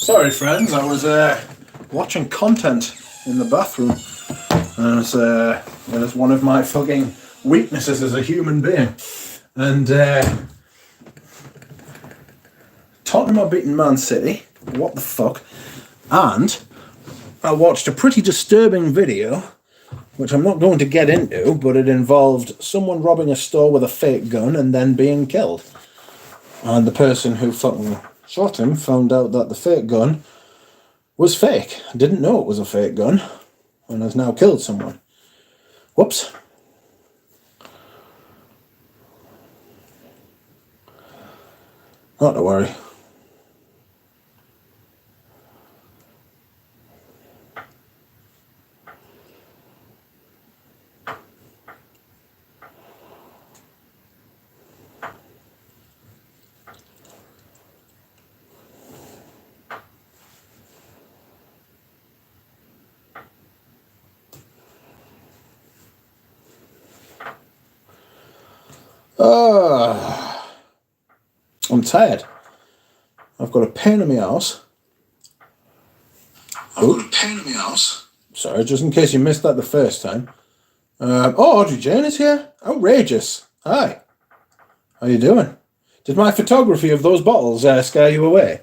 S1: Sorry, friends, I was watching content in the bathroom, and it's one of my fucking weaknesses as a human being. And Tottenham are beating Man City. What the fuck? And I watched a pretty disturbing video, which I'm not going to get into, but it involved someone robbing a store with a fake gun and then being killed. And the person who fucking shot him found out that the fake gun was fake. Didn't know it was a fake gun, and has now killed someone. Whoops. Not to worry. I'm tired. I've got a pain in my arse. Sorry, just in case you missed that the first time. Audrey Jane is here. Outrageous. Hi. How you doing? Did my photography of those bottles scare you away?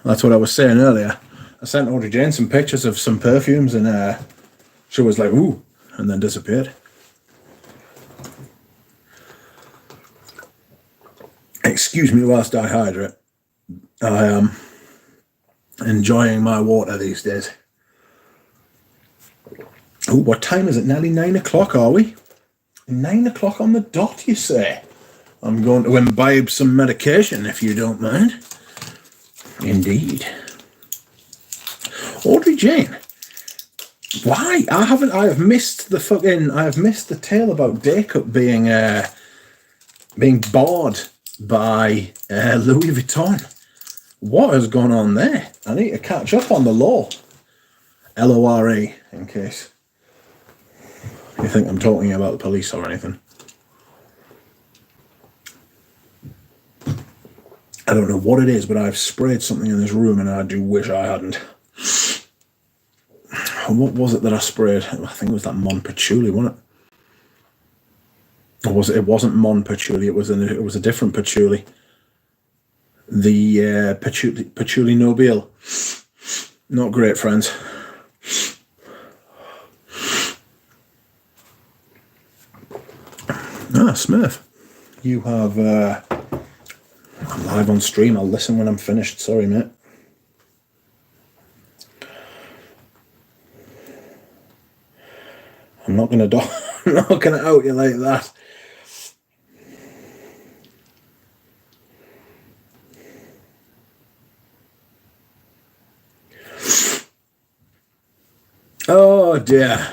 S1: That's what I was saying earlier. I sent Audrey Jane some pictures of some perfumes, and she was like, ooh, and then disappeared. Excuse me whilst I hydrate. I am enjoying my water these days. Oh, what time is it? Nearly 9 o'clock, are we? 9 o'clock on the dot, you say? I'm going to imbibe some medication, if you don't mind. Indeed. Audrey Jane. Why? I have missed the tale about Daycup being barred by Louis Vuitton. What has gone on there? I need to catch up on the law. LORE, in case you think I'm talking about the police or anything. I don't know what it is, but I've sprayed something in this room and I do wish I hadn't. What was it that I sprayed? I think it was that Mon Patchouli, wasn't it? Or was it? It wasn't Mon Patchouli. It was a different patchouli. The Patchouli Nobile. Not great, friends. Smurf. You have. I'm live on stream. I'll listen when I'm finished. Sorry, mate. I'm not gonna out you like that. Oh dear.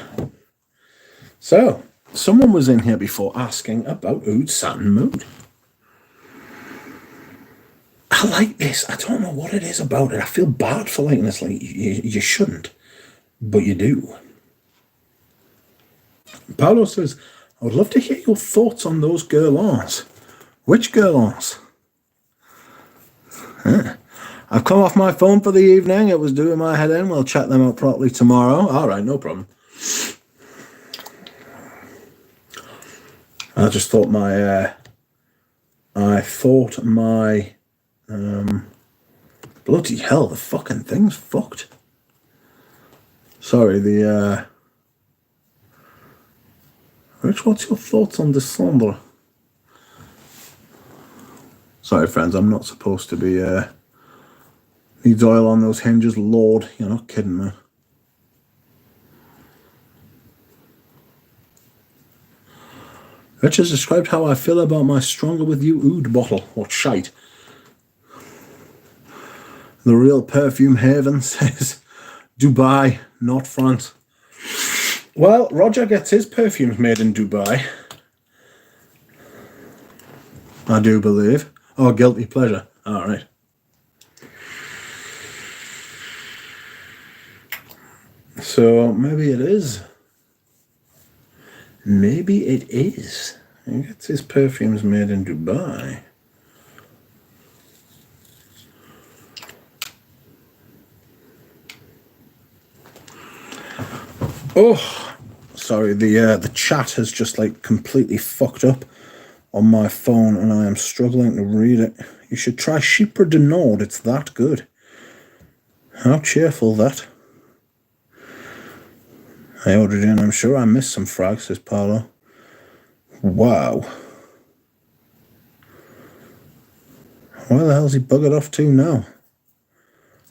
S1: So, someone was in here before asking about Oud Satin Mood. I like this. I don't know what it is about it. I feel bad for liking this. Like, you shouldn't, but you do. Paolo says, I would love to hear your thoughts on those guerlains. Which guerlains? Huh. I've come off my phone for the evening. It was doing my head in. We'll check them out properly tomorrow. All right, no problem. I just thought my bloody hell, the fucking thing's fucked. Sorry, Rich, what's your thoughts on December? Sorry, friends, I'm not supposed to be needs oil on those hinges, Lord. You're not kidding me. Rich has described how I feel about my Stronger With You Oud bottle. What shite. The Real Perfume Haven says Dubai, not France. Well, Roger gets his perfumes made in Dubai. I do believe. Oh, guilty pleasure. All right. So maybe it is. Maybe it is. He gets his perfumes made in Dubai. Oh, sorry, the chat has just like completely fucked up on my phone and I am struggling to read it. You should try Chypre du Nord, it's that good. How cheerful that. I ordered in, I'm sure I missed some frags, says Paolo. Wow. Where the hell's he buggered off to now?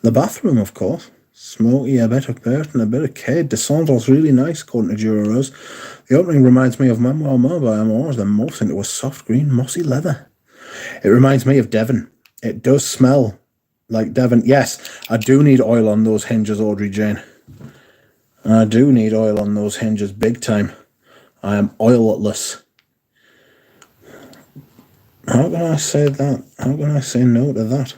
S1: The bathroom, of course. Smoky, a bit of Bert and a bit of Cade. Descendant's really nice, according to Jura Rose. The opening reminds me of Memoir Mo by Amours, then morphs into a soft green, mossy leather. It reminds me of Devon. It does smell like Devon. Yes, I do need oil on those hinges, Audrey Jane. I do need oil on those hinges, big time. I am oilless. How can I say that? How can I say no to that?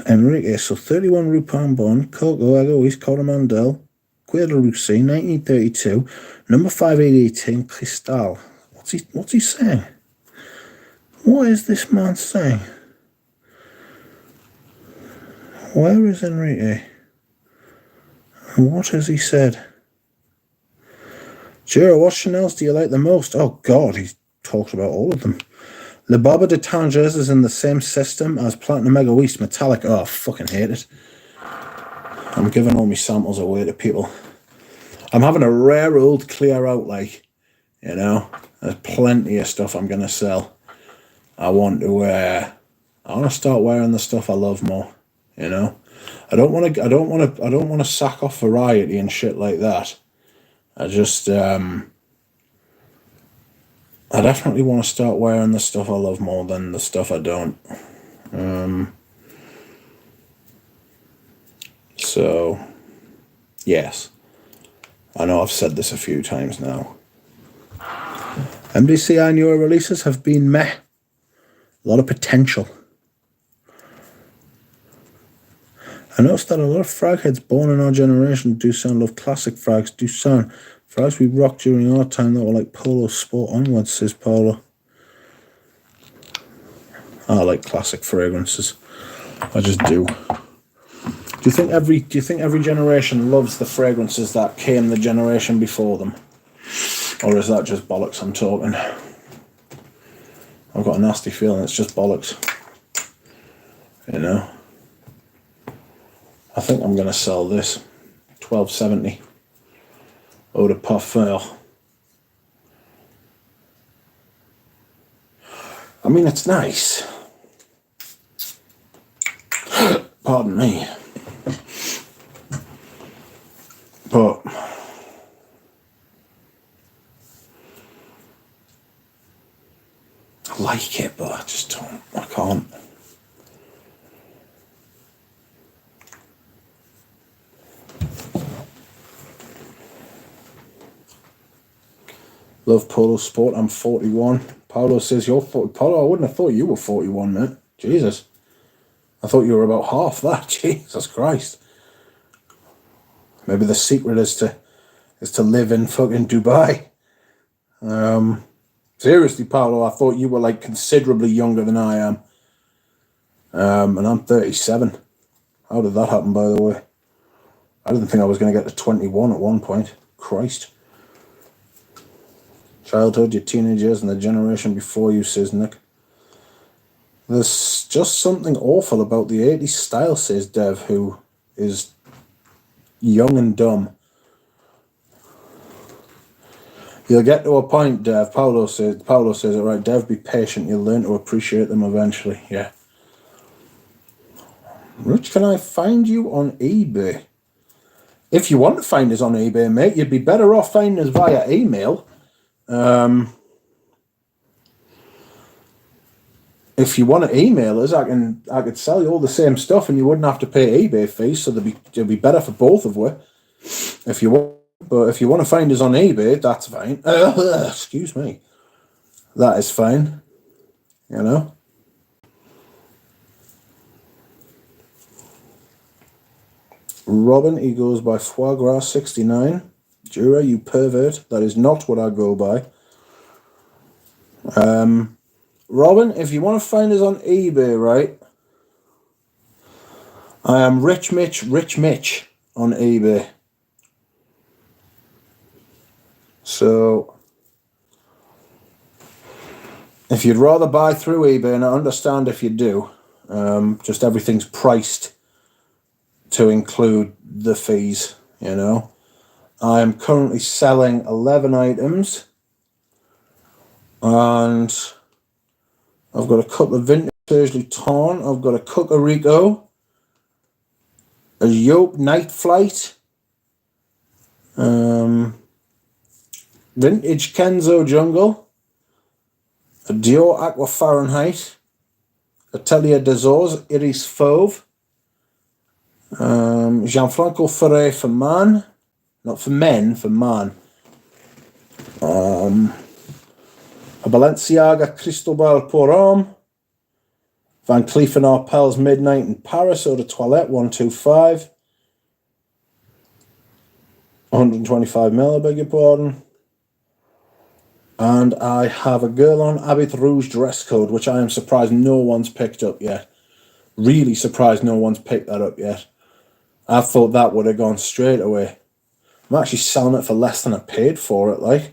S1: Enrique, so 31 Rue Pambon, Coco, Egoist, Coromandel, Quai de Russie, 1932, number 518, Cristal. What's he saying? What is this man saying? Where is Enrique? What has he said? Jura, what Chanels do you like the most? Oh God, he talks about all of them. Le Barbe de Tangiers is in the same system as Platinum Egoist Metallic. Oh, I fucking hate it. I'm giving all my samples away to people. I'm having a rare old clear out, like, you know. There's plenty of stuff I'm gonna sell. I want to start wearing the stuff I love more, you know. I don't want to sack off variety and shit like that. I just I definitely want to start wearing the stuff I love more than the stuff I don't. So, yes. I know I've said this a few times now. MDCI newer releases have been meh. A lot of potential. I noticed that a lot of frag heads born in our generation do sound love classic frags, do sound frags we rocked during our time that were like Polo Sport onwards, says Paolo. I like classic fragrances. I just do. Do you think every generation loves the fragrances that came the generation before them? Or is that just bollocks I'm talking? I've got a nasty feeling it's just bollocks. You know? I think I'm going to sell this. $12.70. Eau de Parfum. I mean, it's nice. Pardon me. But I like it, but I just don't. I can't. Love Polo Sport. I'm 41. Paolo says you're 40. Paolo, I wouldn't have thought you were 41, mate. Jesus. I thought you were about half that. Jesus Christ. Maybe the secret is to live in fucking Dubai. Seriously, Paolo, I thought you were like considerably younger than I am. And I'm 37. How did that happen, by the way? I didn't think I was going to get to 21 at one point. Christ. Childhood, your teenage years, and the generation before you, says Nick. There's just something awful about the 80s style, says Dev, who is young and dumb. You'll get to a point, Dev. Paolo says it right. Dev, be patient. You'll learn to appreciate them eventually. Yeah. Rich, can I find you on eBay? If you want to find us on eBay, mate, you'd be better off finding us via email. If you want to email us, I could sell you all the same stuff, and you wouldn't have to pay eBay fees. So it'd be better for both of us. If you want, but if you want to find us on eBay, that's fine. Excuse me, that is fine. You know. Robin, he goes by Foie Gras 69. Jura, you pervert. That is not what I go by. Robin, if you want to find us on eBay, right? I am Rich Mitch on eBay. So if you'd rather buy through eBay, and I understand if you do, just everything's priced to include the fees, you know. I am currently selling 11 items, and I've got a couple of vintage Serge Lutton, I've got a Cucurico, a Yope Night Flight, vintage Kenzo Jungle, a Dior Aqua Fahrenheit, Atelier des Ors Iris Fauve, Gianfranco Ferré for man, not for men, for man, a Balenciaga Cristobal pour homme, Van Cleef & Arpels Midnight in Paris Eau de Toilette 125, 125ml, I beg your pardon. And I have a Guerlain Habit Rouge dress code, which I am surprised no one's picked up yet. Really surprised no one's picked that up yet. I thought that would have gone straight away. I'm actually selling it for less than I paid for it, like.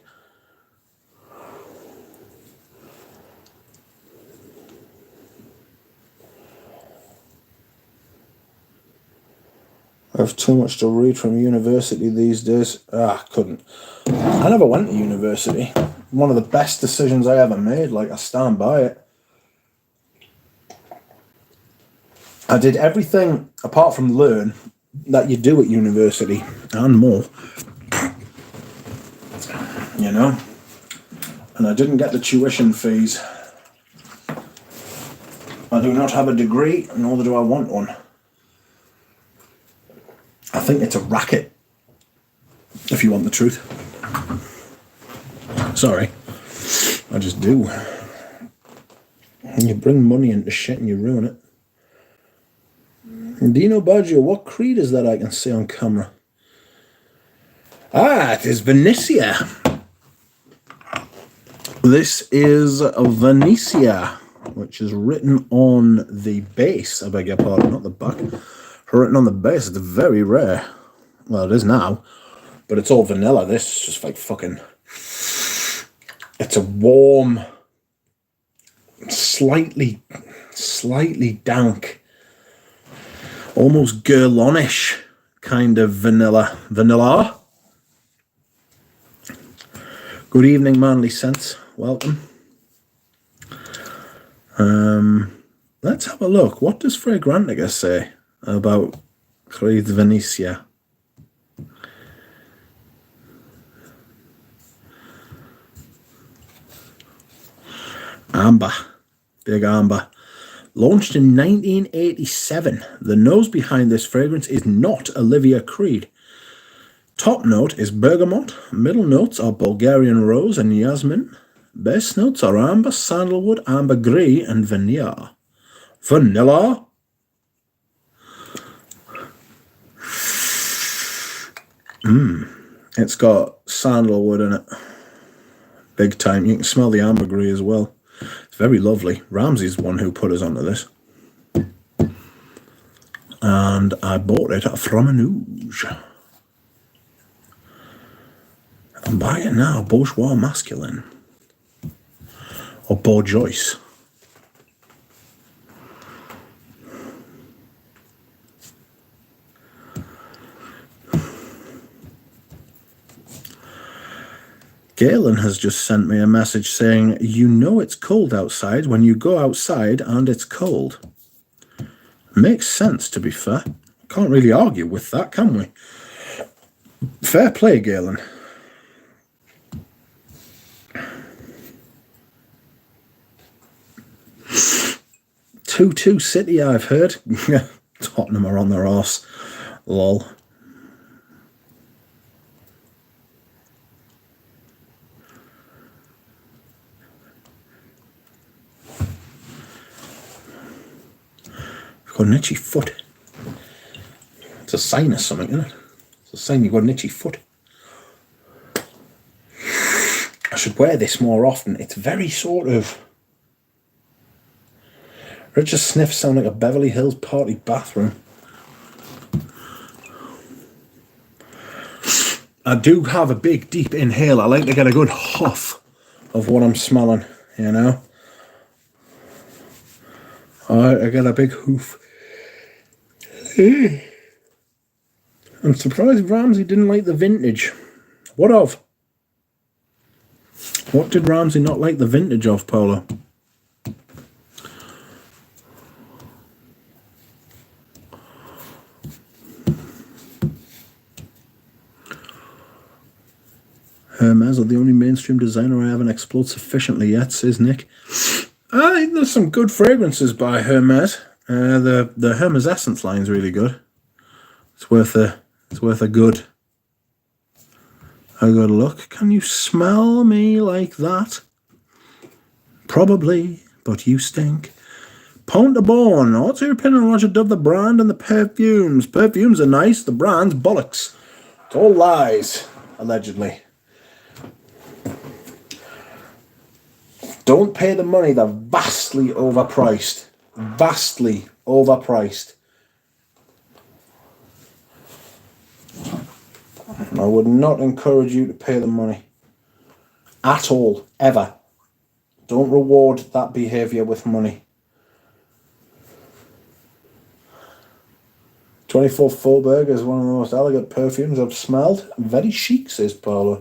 S1: I have too much to read from university these days. I couldn't. I never went to university. One of the best decisions I ever made, like, I stand by it. I did everything, apart from learn, that you do at university, and more. You know? And I didn't get the tuition fees. I do not have a degree, nor do I want one. I think it's a racket, if you want the truth. Sorry. I just do. You bring money into shit and you ruin it. Dino Baggio, what creed is that I can see on camera? Ah, it is Venetia. This is Venetia, which is written on the base. I beg your pardon, not the back. Written on the base. It's very rare. Well, it is now, but it's all vanilla. This is just like fucking. It's a warm, slightly dank, almost Guerlain-ish kind of vanilla. Good evening, Manly Sense. Welcome. Let's have a look. What does Fragrantica say about Creed Venetia? Amber. Big amber. Launched in 1987. The nose behind this fragrance is not Olivia Creed. Top note is bergamot. Middle notes are Bulgarian rose and jasmine. Base notes are amber, sandalwood, ambergris, and vanilla. Vanilla? It's got sandalwood in it. Big time. You can smell the ambergris as well. It's very lovely. Ramsey's the one who put us onto this. And I bought it from Anouge. I'm buying it now. Bourgeois Masculine. Or Bourgeois. Galen has just sent me a message saying, you know it's cold outside when you go outside and it's cold. Makes sense, to be fair. Can't really argue with that, can we? Fair play, Galen. Two City, I've heard. Tottenham are on their arse. Lol. I've got an itchy foot. It's a sign of something, isn't it? It's a sign you've got an itchy foot. I should wear this more often. It's very sort of... Richard sniffs sound like a Beverly Hills party bathroom. I do have a big, deep inhale. I like to get a good huff of what I'm smelling, you know. I get a big hoof. I'm surprised Ramsey didn't like the vintage. What of? What did Ramsey not like the vintage of, Paula? Hermes are the only mainstream designer I haven't explored sufficiently yet, says Nick. I think there's some good fragrances by Hermes. The Hermes Essence line's really good. It's worth a good look. Can you smell me like that? Probably, but you stink. Pont de Born. What's your opinion on Roger Dove, the brand and the perfumes? Perfumes are nice, the brand's bollocks. It's all lies, allegedly. Don't pay the money, they're vastly overpriced. Vastly overpriced. I would not encourage you to pay the money. At all, ever. Don't reward that behaviour with money. 24 Faubourg is one of the most elegant perfumes I've smelled. Very chic, says Paula.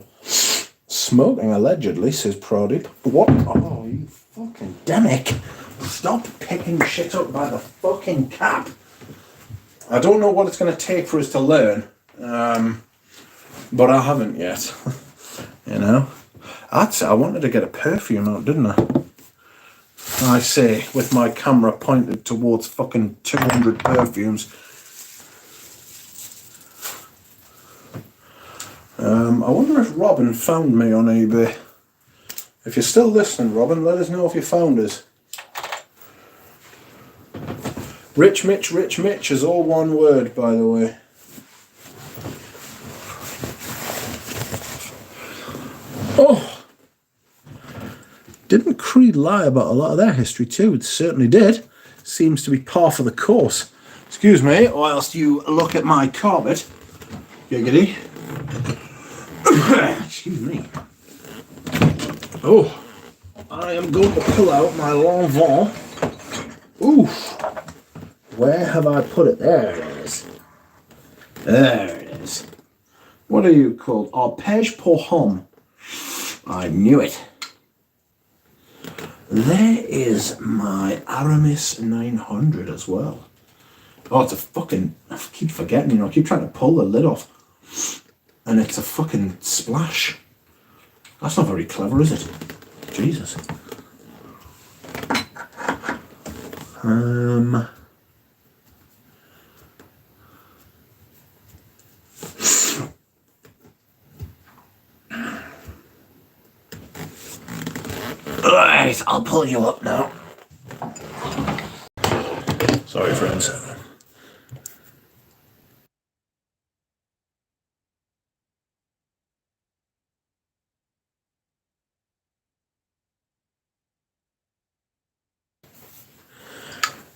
S1: Smoking, allegedly, says Pradeep. What? Oh, you fucking demic. Stop picking shit up by the fucking cap. I don't know what it's going to take for us to learn. But I haven't yet. You know? I wanted to get a perfume out, didn't I? I say, with my camera pointed towards fucking 200 perfumes. I wonder if Robin found me on eBay. If you're still listening, Robin, let us know if you found us. Rich Mitch is all one word, by the way. Oh! Didn't Creed lie about a lot of their history too? It certainly did. Seems to be par for the course. Excuse me, whilst you look at my carpet. Giggity. Excuse me. Oh, I am going to pull out my Lanvin. Oof. Where have I put it? There it is. There it is. What are you called? Arpège pour homme. I knew it. There is my Aramis 900 as well. Oh, it's a fucking... I keep forgetting, you know, I keep trying to pull the lid off. And it's a fucking splash. That's not very clever, is it? Jesus. Alright, I'll pull you up now. Sorry, friends.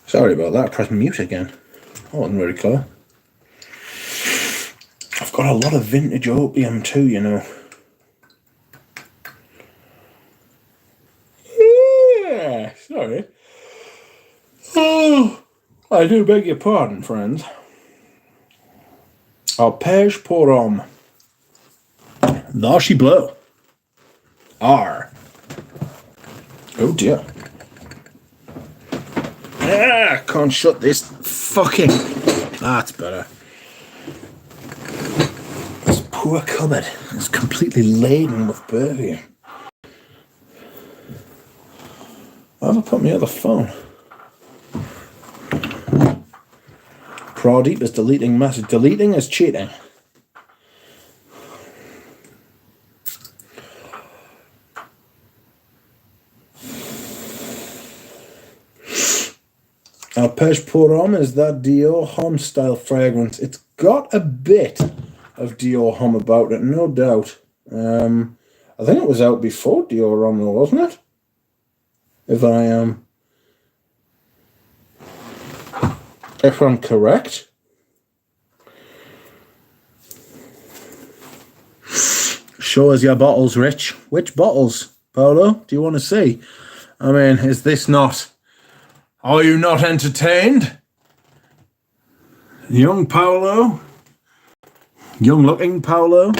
S1: Sorry about that, press mute again. I wasn't very clear. I've got a lot of vintage opium too, you know. Yeah, sorry. Oh, I do beg your pardon, friends. Arpège pour homme. There she blow. R. Oh dear. Ah, can't shut this fucking... That's better. This poor cupboard is completely laden with perfume. Why have I put my other phone? Pradeep is deleting message. Deleting is cheating. Arpège pour homme is that Dior Homme style fragrance. It's got a bit of Dior Homme about it, no doubt. I think it was out before Dior Homme, wasn't it? If I'm correct. Show us your bottles, Rich. Which bottles, Paolo? Do you want to see? I mean, is this not... Are you not entertained? Young Paolo? Young-looking Paolo?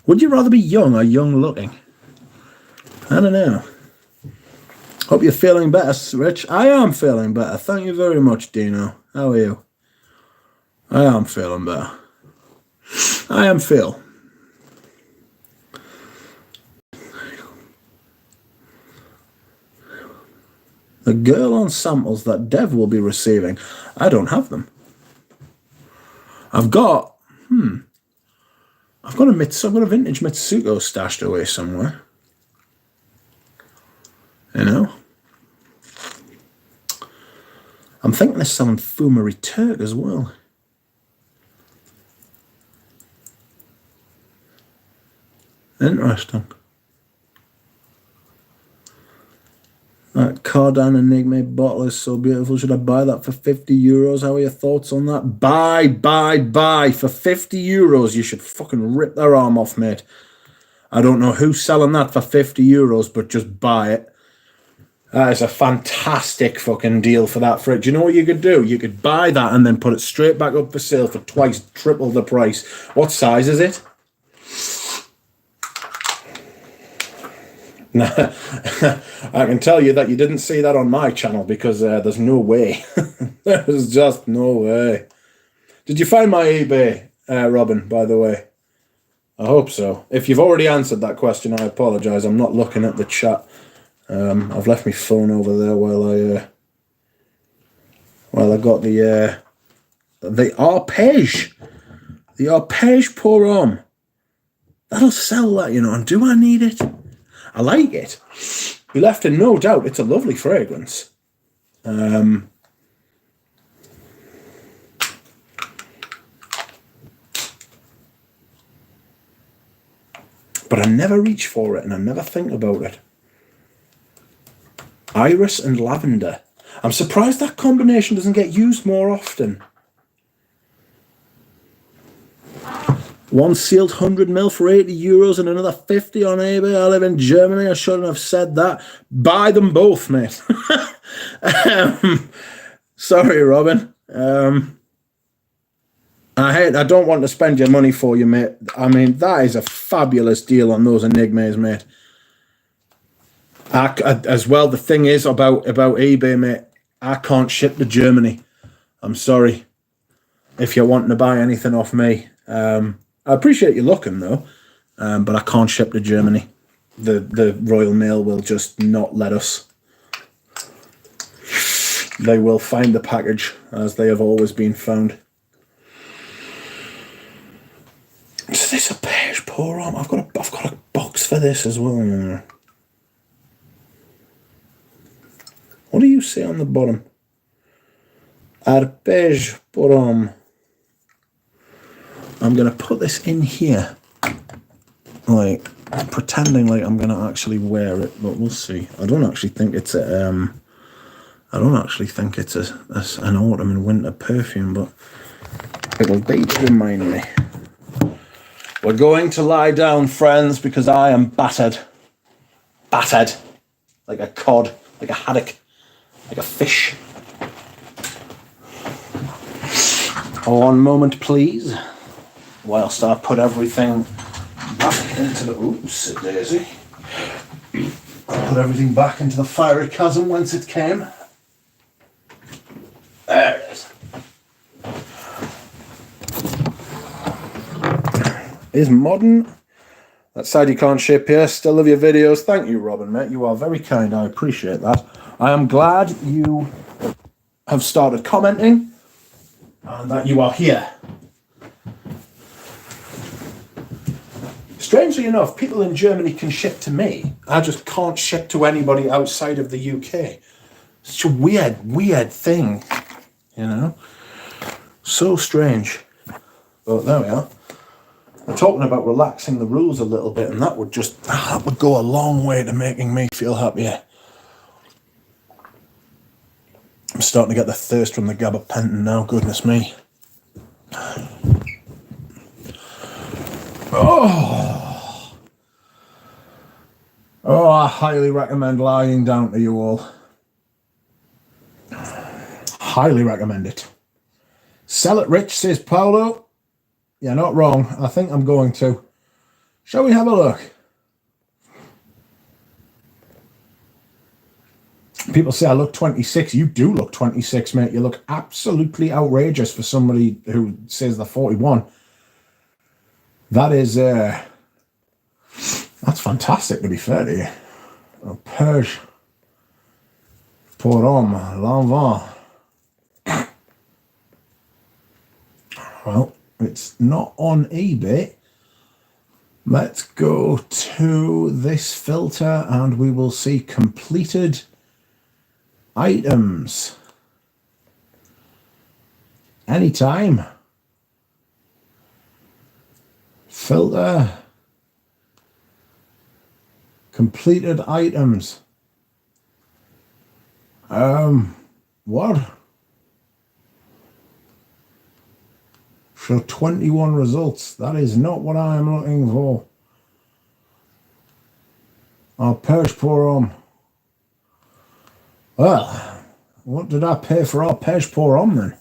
S1: Would you rather be young or young-looking? I don't know. Hope you're feeling better, Rich. I am feeling better. Thank you very much, Dino. How are you? I am feeling better. I am Phil. The girl on samples that Dev will be receiving. I don't have them. I've got a vintage Mitsuko stashed away somewhere. You know? I'm thinking of selling Fumery Turk as well. Interesting. That Cardan Enigma bottle is so beautiful. Should I buy that for 50 euros? How are your thoughts on that? Buy. For 50 euros, you should fucking rip their arm off, mate. I don't know who's selling that for 50 euros, but just buy it. That is a fantastic fucking deal for that fridge. You know what you could do? You could buy that and then put it straight back up for sale for triple the price. What size is it? I can tell you that you didn't see that on my channel because there's no way. There's just no way. Did you find my eBay, Robin, by the way? I hope so. If you've already answered that question, I apologise. I'm not looking at the chat. I've left my phone over there while I got the arpège. The arpège pour homme. That'll sell that, you know, and do I need it? I like it. You left in no doubt. It's a lovely fragrance. But I never reach for it and I never think about it. Iris and lavender. I'm surprised that combination doesn't get used more often. One sealed 100ml for 80 euros and another 50 on eBay. I live in Germany. I shouldn't have said that. Buy them both, mate. Sorry, Robin. I don't want to spend your money for you, mate. I mean, that is a fabulous deal on those Enigmas, mate. As well, the thing is about eBay, mate, I can't ship to Germany. I'm sorry. If you're wanting to buy anything off me, I appreciate you looking though, but I can't ship to Germany. The Royal Mail will just not let us. They will find the package as they have always been found. Is this a beige pour homme? I've got a box for this as well. What do you say on the bottom? Arpège pour homme. I'm going to put this in here, like, pretending like I'm going to actually wear it, but we'll see. I don't actually think it's an autumn and winter perfume, but it'll be to remind me. We're going to lie down, friends, because I am battered. Battered. Like a cod, like a haddock, like a fish. One moment, please. Whilst I put everything back into the... Oops, daisy. Put everything back into the fiery chasm whence it came. There it is. Is modern. That side you can't ship here. Still love your videos. Thank you, Robin, mate. You are very kind. I appreciate that. I am glad you have started commenting and that you are here. Strangely enough, people in Germany can ship to me. I just can't ship to anybody outside of the UK. It's a weird thing, you know? So strange. But there we are. We're talking about relaxing the rules a little bit, and that would go a long way to making me feel happier. I'm starting to get the thirst from the gabapentin now, goodness me. Oh! Oh, I highly recommend lying down to you all. Highly recommend it. Sell it rich, says Paolo. You're not wrong. I think I'm going to. Shall we have a look? People say I look 26. You do look 26, mate. You look absolutely outrageous for somebody who says they're 41. That is, that's fantastic, to be fair to you. A Perge pour homme, l'envers. Well, it's not on eBay. Let's go to this filter and we will see completed items. Anytime. Filter. Completed items. What? Show 21 results. That is not what I am looking for. Our Perche pour homme. Well, what did I pay for our Perche pour homme then?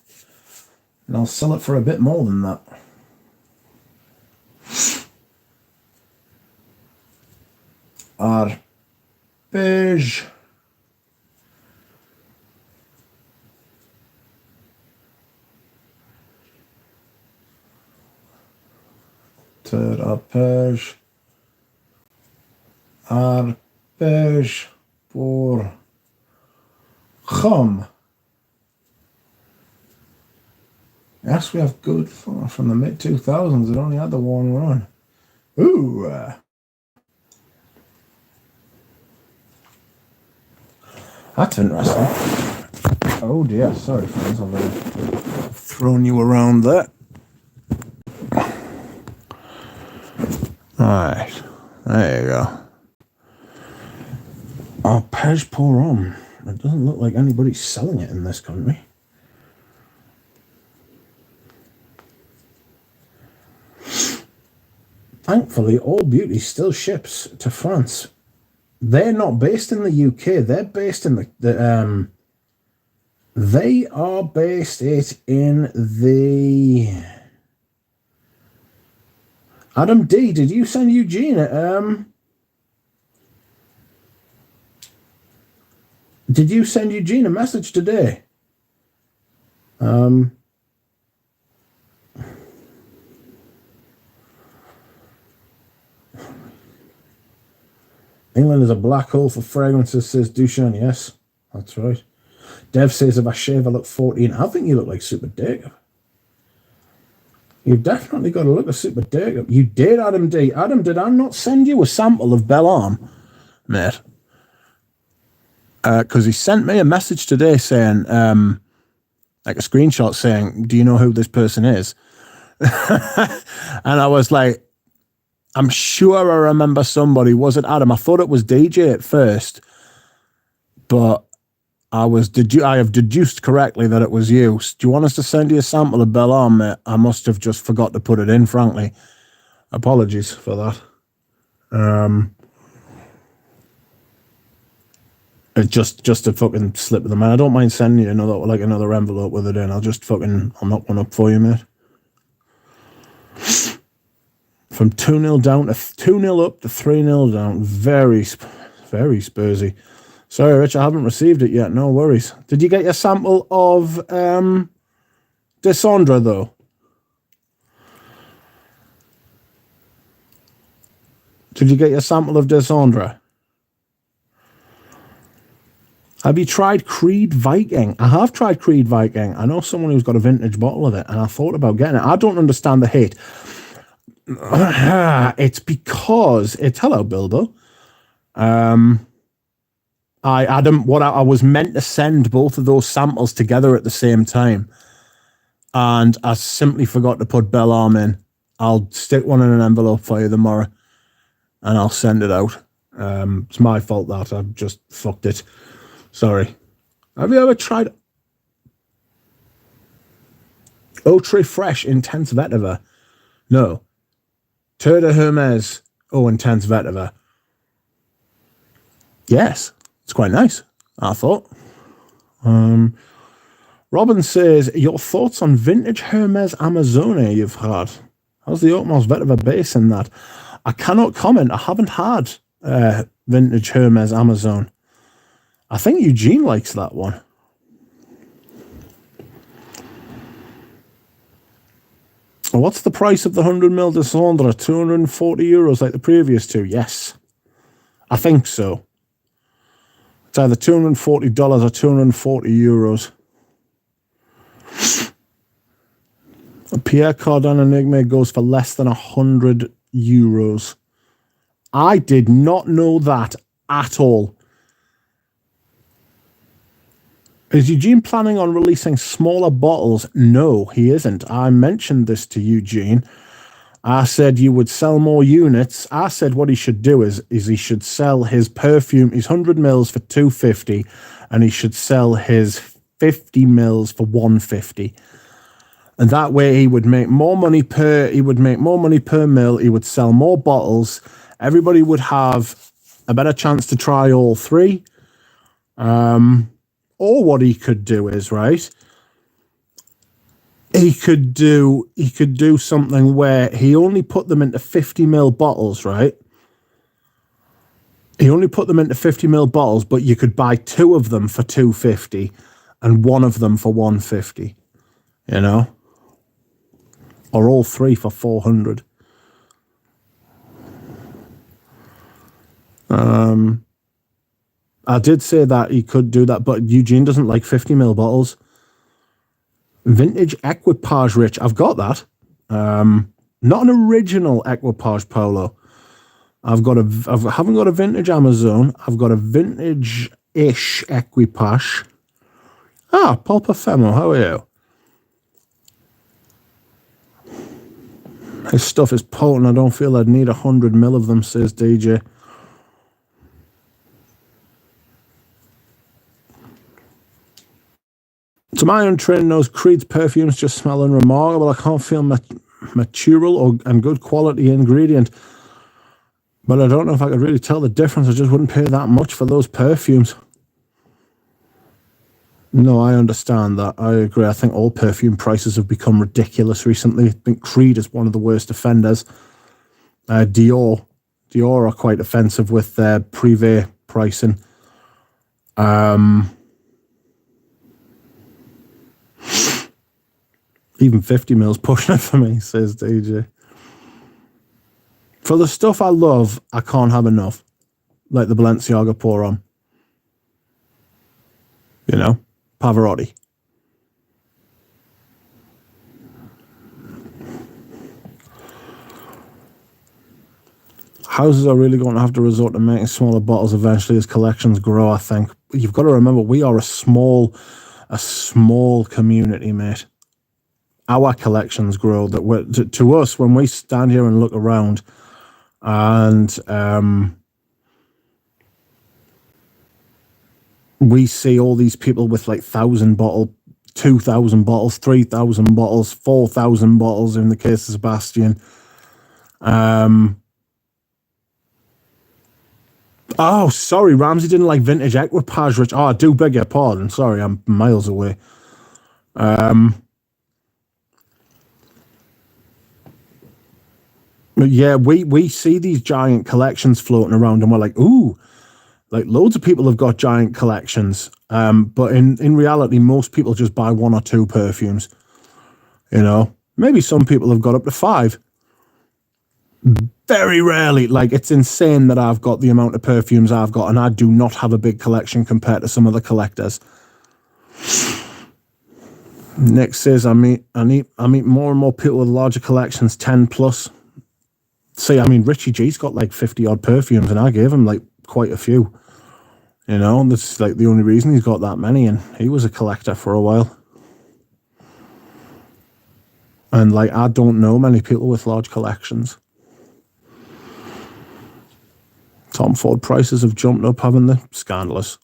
S1: And I'll sell it for a bit more than that. Arpège. Arpège. Arpège pour homme. Yes, we have good from the mid-2000s. It only had the one run. Ooh. That's interesting. Oh dear, sorry friends, I've thrown you around there. Alright, there you go. Oh, Perche pour homme. It doesn't look like anybody's selling it in this country. Thankfully, All Beauty still ships to France. They're not based in the UK. They're based in the they are based it in the Adam D. Did you send Eugene did you send Eugene a message today? England is a black hole for fragrances, says Dushan. Yes, that's right. Dev says, if I shave, I look 14. I think you look like Super Jacob. You've definitely got to look a Super Jacob. You did, Adam D. Adam, did I not send you a sample of Belle Arme, mate? Because he sent me a message today saying, like a screenshot saying, do you know who this person is? And I was like, I'm sure I remember somebody. Was it Adam? I thought it was DJ at first, but I have deduced correctly that it was you. Do you want us to send you a sample of Belle Arme, mate? I must have just forgot to put it in, frankly. Apologies for that. It just a fucking slip of the man. I don't mind sending you another envelope with it in. I'll knock one up for you, mate. From 2-0 down to 2-0 up to 3-0 down. Very, very Spursy. Sorry, Rich, I haven't received it yet. No worries. Did you get your sample of Desandra, though? Did you get your sample of Desandra? Have you tried Creed Viking? I have tried Creed Viking. I know someone who's got a vintage bottle of it, and I thought about getting it. I don't understand the hate. It's because it's hello Bilbo. I was meant to send both of those samples together at the same time, and I simply forgot to put Belle Arme in. I'll stick one in an envelope for you tomorrow, and I'll send it out. It's my fault that I've just fucked it. Sorry. Have you ever tried Autre Fresh Intense Vetiver? No. Tour de Hermes, Intense Vetiver. Yes, it's quite nice, I thought. Robin says, your thoughts on vintage Hermes Amazone you've had? How's the utmost bit of a base in that? I cannot comment. I haven't had vintage Hermes Amazon. I think Eugene likes that one. What's the price of the 100ml Descendre? 240 euros like the previous two? Yes. I think so. It's either $240 or 240 euros. A Pierre Cardin Enigma goes for less than 100 euros. I did not know that at all. Is Eugene planning on releasing smaller bottles? No, he isn't. I mentioned this to Eugene. I said you would sell more units. I said what he should do is he should sell his perfume, his 100 mils for 250, and he should sell his 50 mils for 150. And that way he would make more money per mil. He would sell more bottles. Everybody would have a better chance to try all three. Or what he could do is, right, he could do something where he only put them into 50ml bottles, right? He only put them into 50ml bottles, but you could buy two of them for 250 and one of them for 150, you know? Or all three for 400. I did say that he could do that, but Eugene doesn't like 50ml bottles. Vintage Equipage Rich. I've got that. Not an original Equipage Polo. I haven't got a vintage Amazon. I've got a vintage-ish Equipage. Ah, Paul Parfemo, how are you? His stuff is potent. I don't feel I'd need 100ml of them, says DJ. To my untrained nose, Creed's perfumes just smell unremarkable. I can't feel natural and good quality ingredient. But I don't know if I could really tell the difference. I just wouldn't pay that much for those perfumes. No, I understand that. I agree. I think all perfume prices have become ridiculous recently. I think Creed is one of the worst offenders. Dior are quite offensive with their privé pricing. Even 50ml's pushing it for me, says DJ. For the stuff I love, I can't have enough. Like the Balenciaga Pour On. You know? Pavarotti. Houses are really going to have to resort to making smaller bottles eventually as collections grow, I think. You've got to remember, we are a small community, mate. Our collections grow. That to us, when we stand here and look around, and we see all these people with like 1,000 bottles, 2,000 bottles, 3,000 bottles, 4,000 bottles in the case of Sebastian. Oh, sorry, Ramsey didn't like vintage Equipage Rich. Oh, I do beg your pardon. Sorry, I'm miles away. Yeah, we see these giant collections floating around and we're like, ooh, like loads of people have got giant collections. But in reality, most people just buy one or two perfumes. You know, maybe some people have got up to 5. Very rarely. Like, it's insane that I've got the amount of perfumes I've got, and I do not have a big collection compared to some other collectors. Nick says, I meet more and more people with larger collections, 10 plus. See, I mean, Richie G's got like 50 odd perfumes, and I gave him like quite a few. You know, that's like the only reason he's got that many, and he was a collector for a while. And like, I don't know many people with large collections. Tom Ford prices have jumped up, haven't they? Scandalous.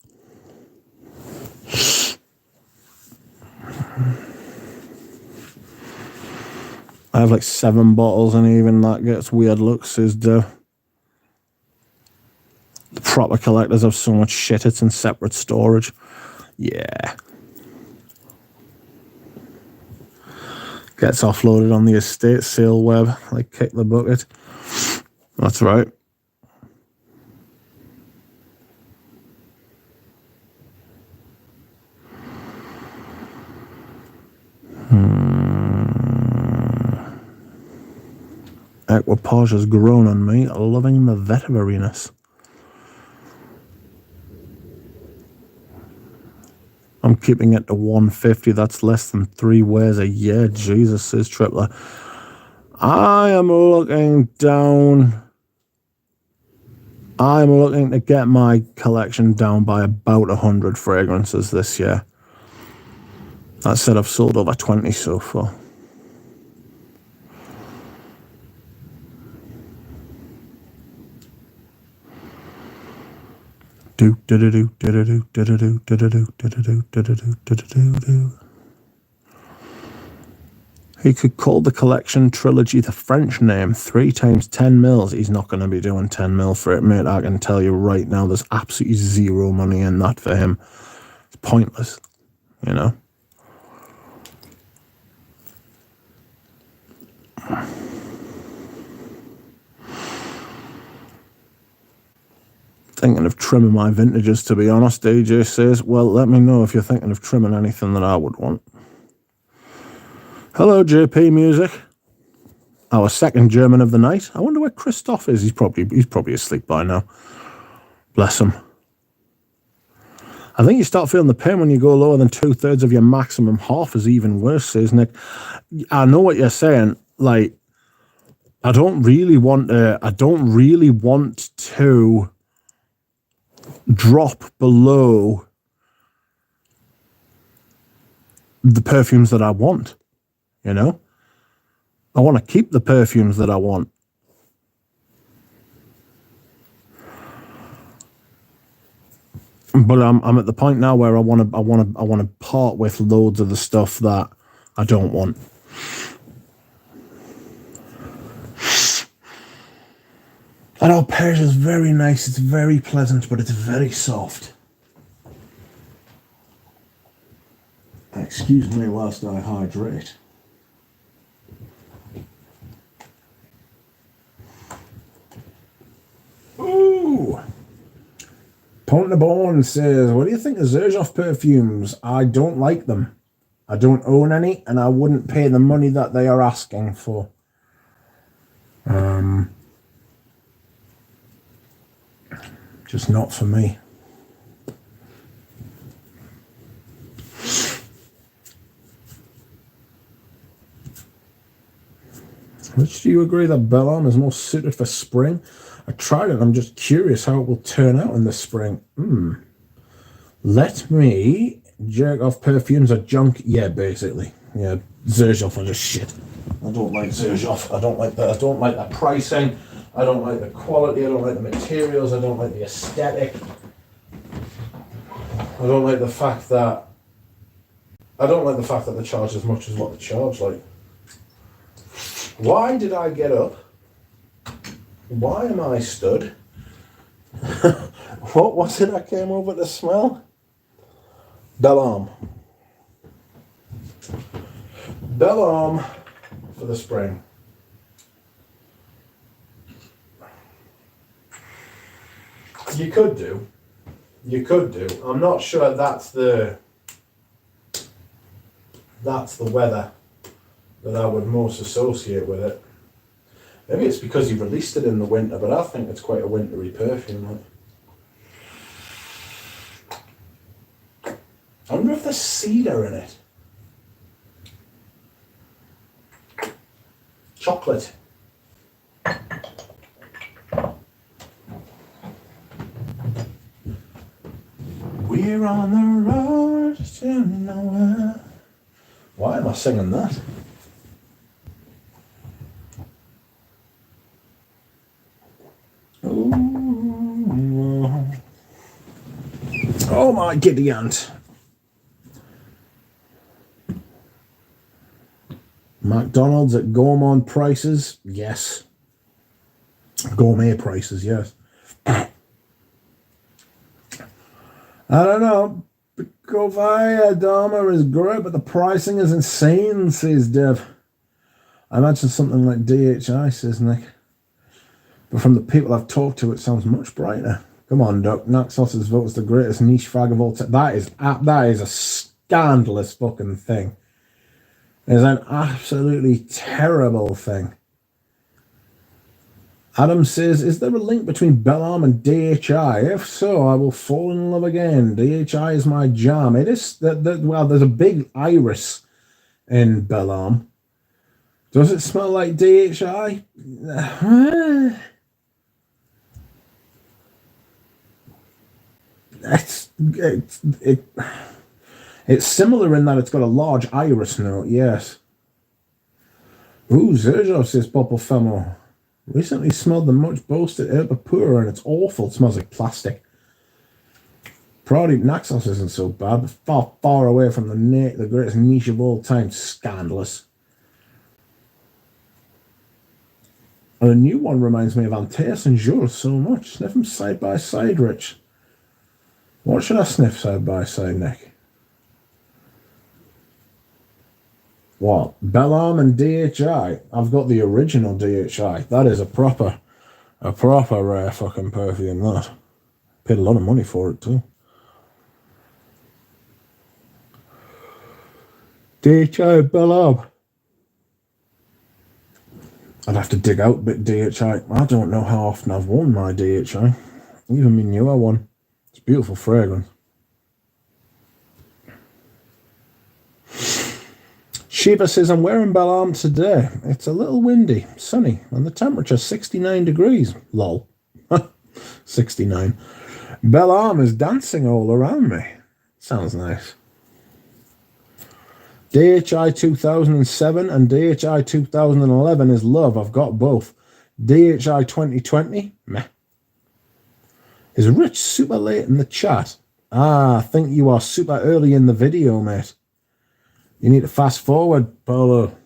S1: I have like 7 bottles, and even that gets weird looks. The proper collectors have so much shit, it's in separate storage. Yeah. Gets offloaded on the estate sale web, like kick the bucket. That's right. Equipage has grown on me, loving the veterinariness. I'm keeping it to 150. That's less than 3 wears a year. Jesus, says Tripler. I am looking down. I'm looking to get my collection down by about 100 fragrances this year. That said, I've sold over 20 so far. He could call the collection trilogy the French name 3 times 10 mils. He's not going to be doing 10 mil for it, mate. I can tell you right now, there's absolutely zero money in that for him. It's pointless, you know. Thinking of trimming my vintages, to be honest, DJ says. Well, let me know if you're thinking of trimming anything that I would want. Hello, JP Music. Our second German of the night. I wonder where Christoph is. He's probably asleep by now. Bless him. I think you start feeling the pain when you go lower than 2/3 of your maximum. Half is even worse, says Nick. I know what you're saying. Like, I don't really want to drop below the perfumes that I want, you know? I want to keep the perfumes that I want. But I'm at the point now where I want to part with loads of the stuff that I don't want. I know pears is very nice, it's very pleasant, but it's very soft. Excuse me whilst I hydrate. Ooh! Ponteborn says, what do you think of Xerjoff perfumes? I don't like them. I don't own any, and I wouldn't pay the money that they are asking for. Just not for me. Which do you agree that Bellon is more suited for spring? I tried it. I'm just curious how it will turn out in the spring. Let me jerk off perfumes are junk. Yeah, basically. Yeah, Xerjoff are just shit. I don't like Xerjoff. I don't like the pricing. I don't like the quality. I don't like the materials. I don't like the aesthetic. I don't like the fact that they charge as much as what they charge. Like, why did I get up? Why am I stood? What was it I came over to smell? Bellon for the spring. You could do. I'm not sure that's the weather that I would most associate with it. Maybe it's because you released it in the winter, but I think it's quite a wintry perfume. I wonder if there's cedar in it. Chocolate. We're on the road to nowhere. Why am I singing that? Ooh. Oh my giddy aunt. McDonald's at gourmand prices? Yes. Gourmet prices, yes. I don't know. Govaya Dharma is great, but the pricing is insane, says Dev. I imagine something like DHI, says Nick. But from the people I've talked to, it sounds much brighter. Come on, Doc. Naxos is voted as the greatest niche fag of all time. That is a scandalous fucking thing. It's an absolutely terrible thing. Adam says, is there a link between Bellarm and DHI? If so, I will fall in love again. DHI is my jam. It is, well, there's a big iris in Bellarm. Does it smell like DHI? It's similar in that it's got a large iris note, yes. Ooh, Zerjov says Popple Femo. Recently smelled the much boasted Herba Pura and it's awful. It smells like plastic. Probably Naxos isn't so bad, but far, far away from the greatest niche of all time. Scandalous. And a new one reminds me of Antaeus and Jour so much. Sniff them side by side, Rich. What should I sniff side by side, Nick? What? Bellarm and DHI? I've got the original DHI. That is a proper rare fucking perfume, that. Paid a lot of money for it, too. DHI Bellarm. I'd have to dig out a bit DHI. I don't know how often I've worn my DHI. Even my newer one. It's a beautiful fragrance. Shiva says, I'm wearing Bellarm today. It's a little windy, sunny, and the temperature 69 degrees. Lol. 69. Bellarm is dancing all around me. Sounds nice. DHI 2007 and DHI 2011 is love. I've got both. DHI 2020, meh. Is Rich super late in the chat? I think you are super early in the video, mate. You need to fast forward, Paulo.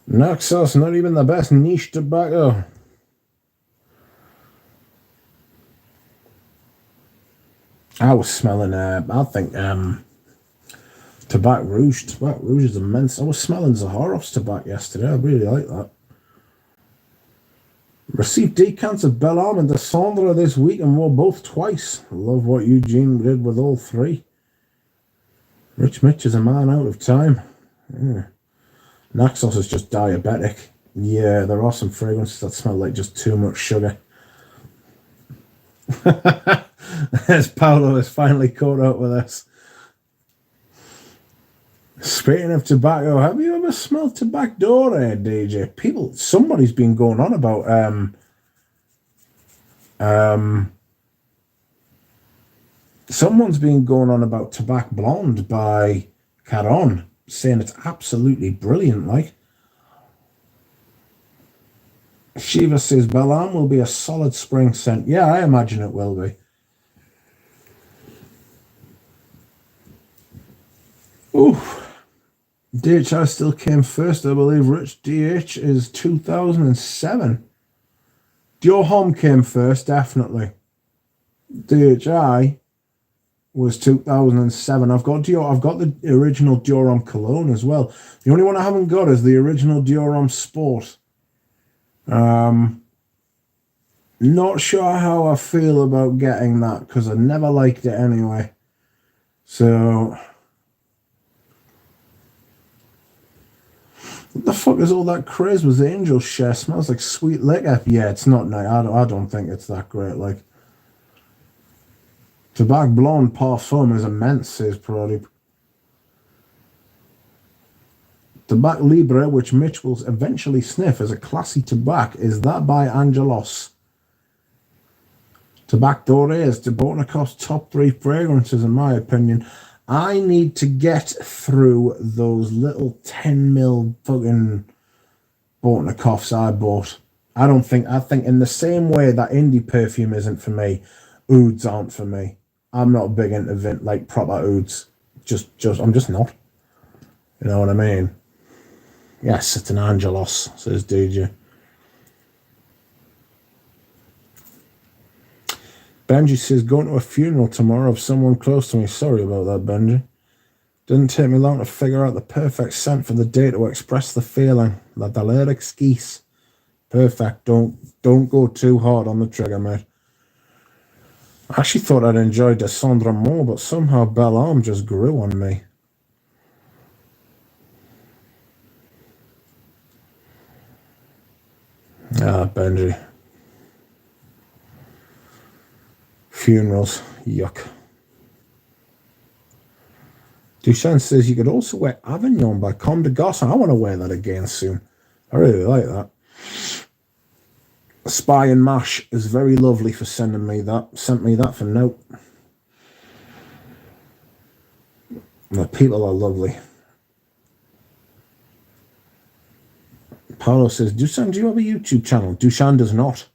S1: Naxos, not even the best niche tobacco. I was smelling, I think, Tobacco Rouge. Tobacco Rouge is immense. I was smelling Zaharov's tobacco yesterday. I really like that. Received decants of Bellarm and Descendre this week and wore both twice. Love what Eugene did with all three. Rich Mitch is a man out of time. Yeah. Naxos is just diabetic. Yeah, there are some fragrances that smell like just too much sugar. As Paolo has finally caught up with us. Speaking of tobacco, have you ever smelled tobacco, DJ? Somebody's been going on about someone's been going on about Tobacco Blonde by Caron, saying it's absolutely brilliant. Like, Shiva says Bellarm will be a solid spring scent. Yeah, I imagine it will be. Oof. DHI still came first, I believe. Rich DH is 2007. Dior Homme came first, definitely. DHI was 2007. I've got Dior. I've got the original Dior Homme Cologne as well. The only one I haven't got is the original Dior Homme Sport. Not sure how I feel about getting that because I never liked it anyway. So, what the fuck is all that craze with Angel Share? Smells like sweet liquor. Yeah, it's not nice. I don't think it's that great. Like, Tobacco Blonde Parfum is immense, says Prodi. Tobacco Libre, which Mitch will eventually sniff as a classy tobacco, is that by Angelos. Tobacco Doré is Bortnikov's top 3 fragrances, in my opinion. I need to get through those little 10ml fucking Bortnikovs I bought. I think in the same way that indie perfume isn't for me, ouds aren't for me. I'm not big into like proper ouds. I'm just not. You know what I mean? Yes, it's an Angelos, says DJ. Benji says, going to a funeral tomorrow of someone close to me. Sorry about that, Benji. Didn't take me long to figure out the perfect scent for the day to express the feeling. La Daleric skis. Perfect. Don't go too hard on the trigger, mate. I actually thought I'd enjoy Descendre more, but somehow Belle Arme just grew on me. Ah, Benji. Funerals. Yuck. Duchamp says you could also wear Avignon by Comme des Garçons. I want to wear that again soon. I really like that. Spy and Mash is very lovely for sending me that. Sent me that for note. The people are lovely. Paolo says, Duchamp, do you have a YouTube channel? Duchamp does not.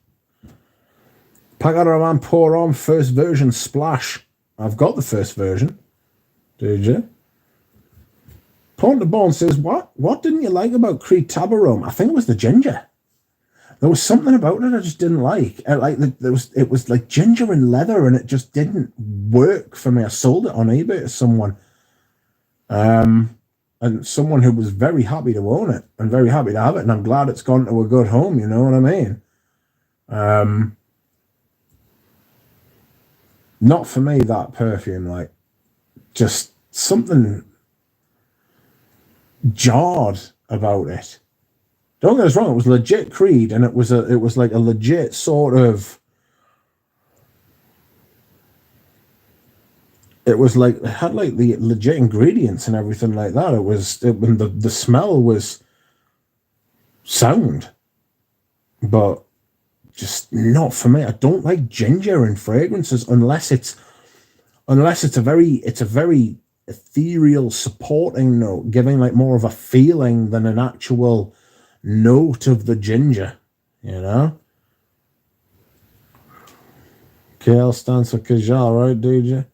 S1: Pagaraman Pour On first version Splash. I've got the first version. Did you? Pont de Bon says, what didn't you like about Creed Tabarome? I think it was the ginger. There was something about it I just didn't like. It was like ginger and leather, and it just didn't work for me. I sold it on eBay to someone, and someone who was very happy to own it and very happy to have it, and I'm glad it's gone to a good home. You know what I mean? Not for me, that perfume. Like, just something jarred about it. Don't get us wrong, it was legit Creed, and it was like a legit sort of, it was like, it had like the legit ingredients and everything like that. The smell was sound, but just not for me. I don't like ginger in fragrances unless it's a very ethereal supporting note, giving like more of a feeling than an actual note of the ginger, you know? KL stands for Kajal, right, DJ?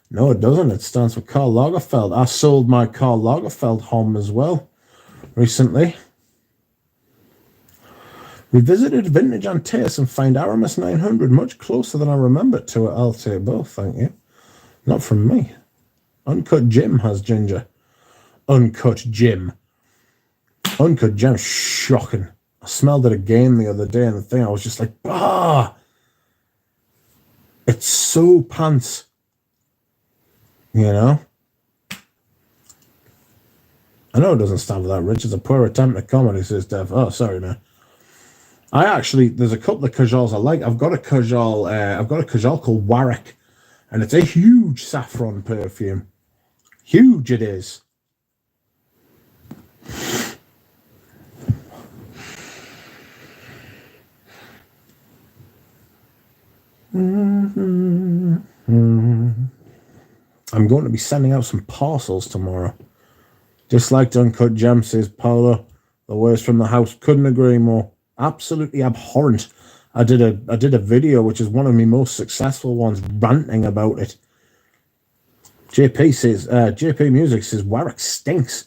S1: No, it doesn't. It stands for Karl Lagerfeld. I sold my Karl Lagerfeld home as well recently. Revisited Vintage Antaeus and find Aramis 900 much closer than I remember to it. I'll take both, thank you. Not from me. Uncut Jim has ginger. Uncut Jim, shocking. I smelled it again the other day, and the thing, I was just like, it's so pants, you know? I know it doesn't stand for that, Rich. It's a poor attempt at comedy, says Dev. Oh, sorry, man. There's a couple of Kajals I like. I've got a Kajal called Warwick, and it's a huge saffron perfume. Huge it is. I'm going to be sending out some parcels tomorrow. Just like Uncut Gem, says Paolo. The worst from the house. Couldn't agree more. Absolutely abhorrent. I did a video, which is one of my most successful ones, ranting about it. JP Music says Warwick stinks.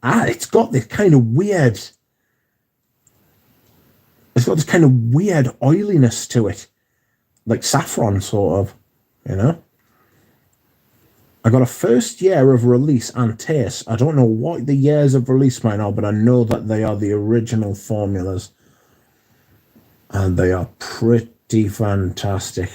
S1: It's got this kind of weird. It's got this kind of weird oiliness to it, like saffron, sort of. You know. I got a first year of release Antaeus. I don't know what the years of release might are, but I know that they are the original formulas. And they are pretty fantastic.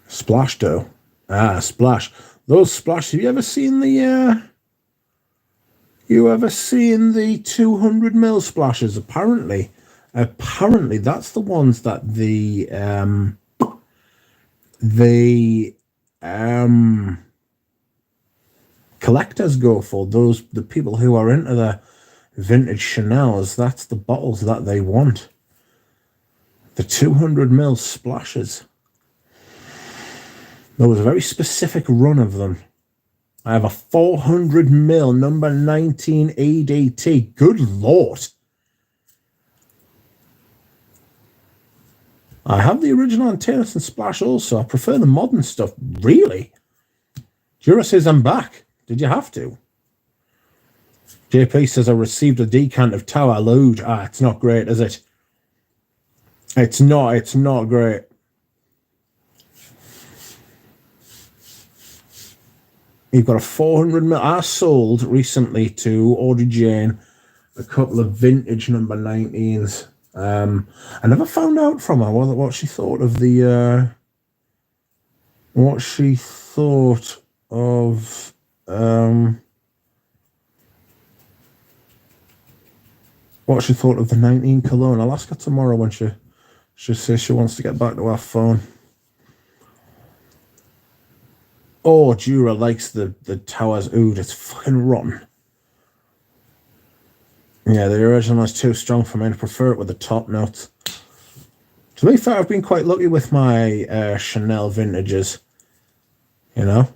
S1: Splash dough. Splash. Those Splash. Have you ever seen the 200 ml splashes? Apparently that's the ones that the collectors go for. The people who are into vintage Chanel's, that's the bottles that they want. The 200ml splashes. There was a very specific run of them. I have a 400ml number 19 EDT. Good Lord. I have the original Antaeus and Splash also. I prefer the modern stuff. Really? Jura says I'm back. Did you have to? JP says I received a decant of Tower Luge. Ah, it's not great, is it? It's not great. You've got a 400ml. I sold recently to Audrey Jane a couple of vintage number 19s. I never found out from her what she thought of the what she thought of what she thought of the 19 cologne. I'll ask her tomorrow when she says she wants to get back to her phone. Oh, Jura likes the Towers Oud. It's fucking rotten. Yeah, the original is too strong for me. I prefer it with the top notes. To be fair, I've been quite lucky with my Chanel vintages. You know?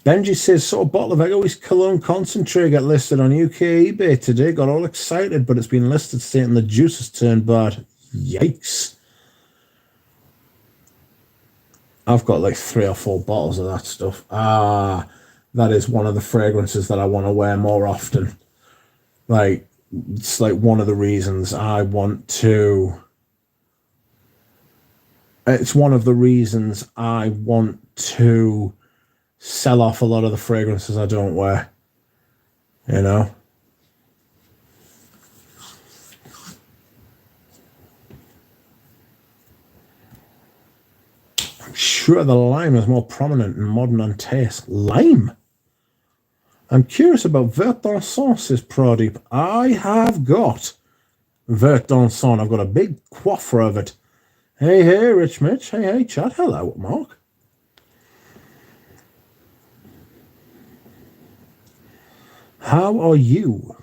S1: Benji says, saw a bottle of Egoist Cologne Concentrate get listed on UK eBay today. Got all excited, but it's been listed stating the juice has turned bad. Yikes. I've got like 3 or 4 bottles of that stuff. Ah, that is one of the fragrances that I want to wear more often. Like, it's like one of the reasons I want to... It's one of the reasons I want to sell off a lot of the fragrances I don't wear. You know? I'm sure the lime is more prominent in modern on taste. Lime? I'm curious about Vert Dansant, says Pradeep. I have got Vert Dansant. I've got a big coiffer of it. Hey, Rich Mitch. Hey, Chad. Hello, Mark. How are you?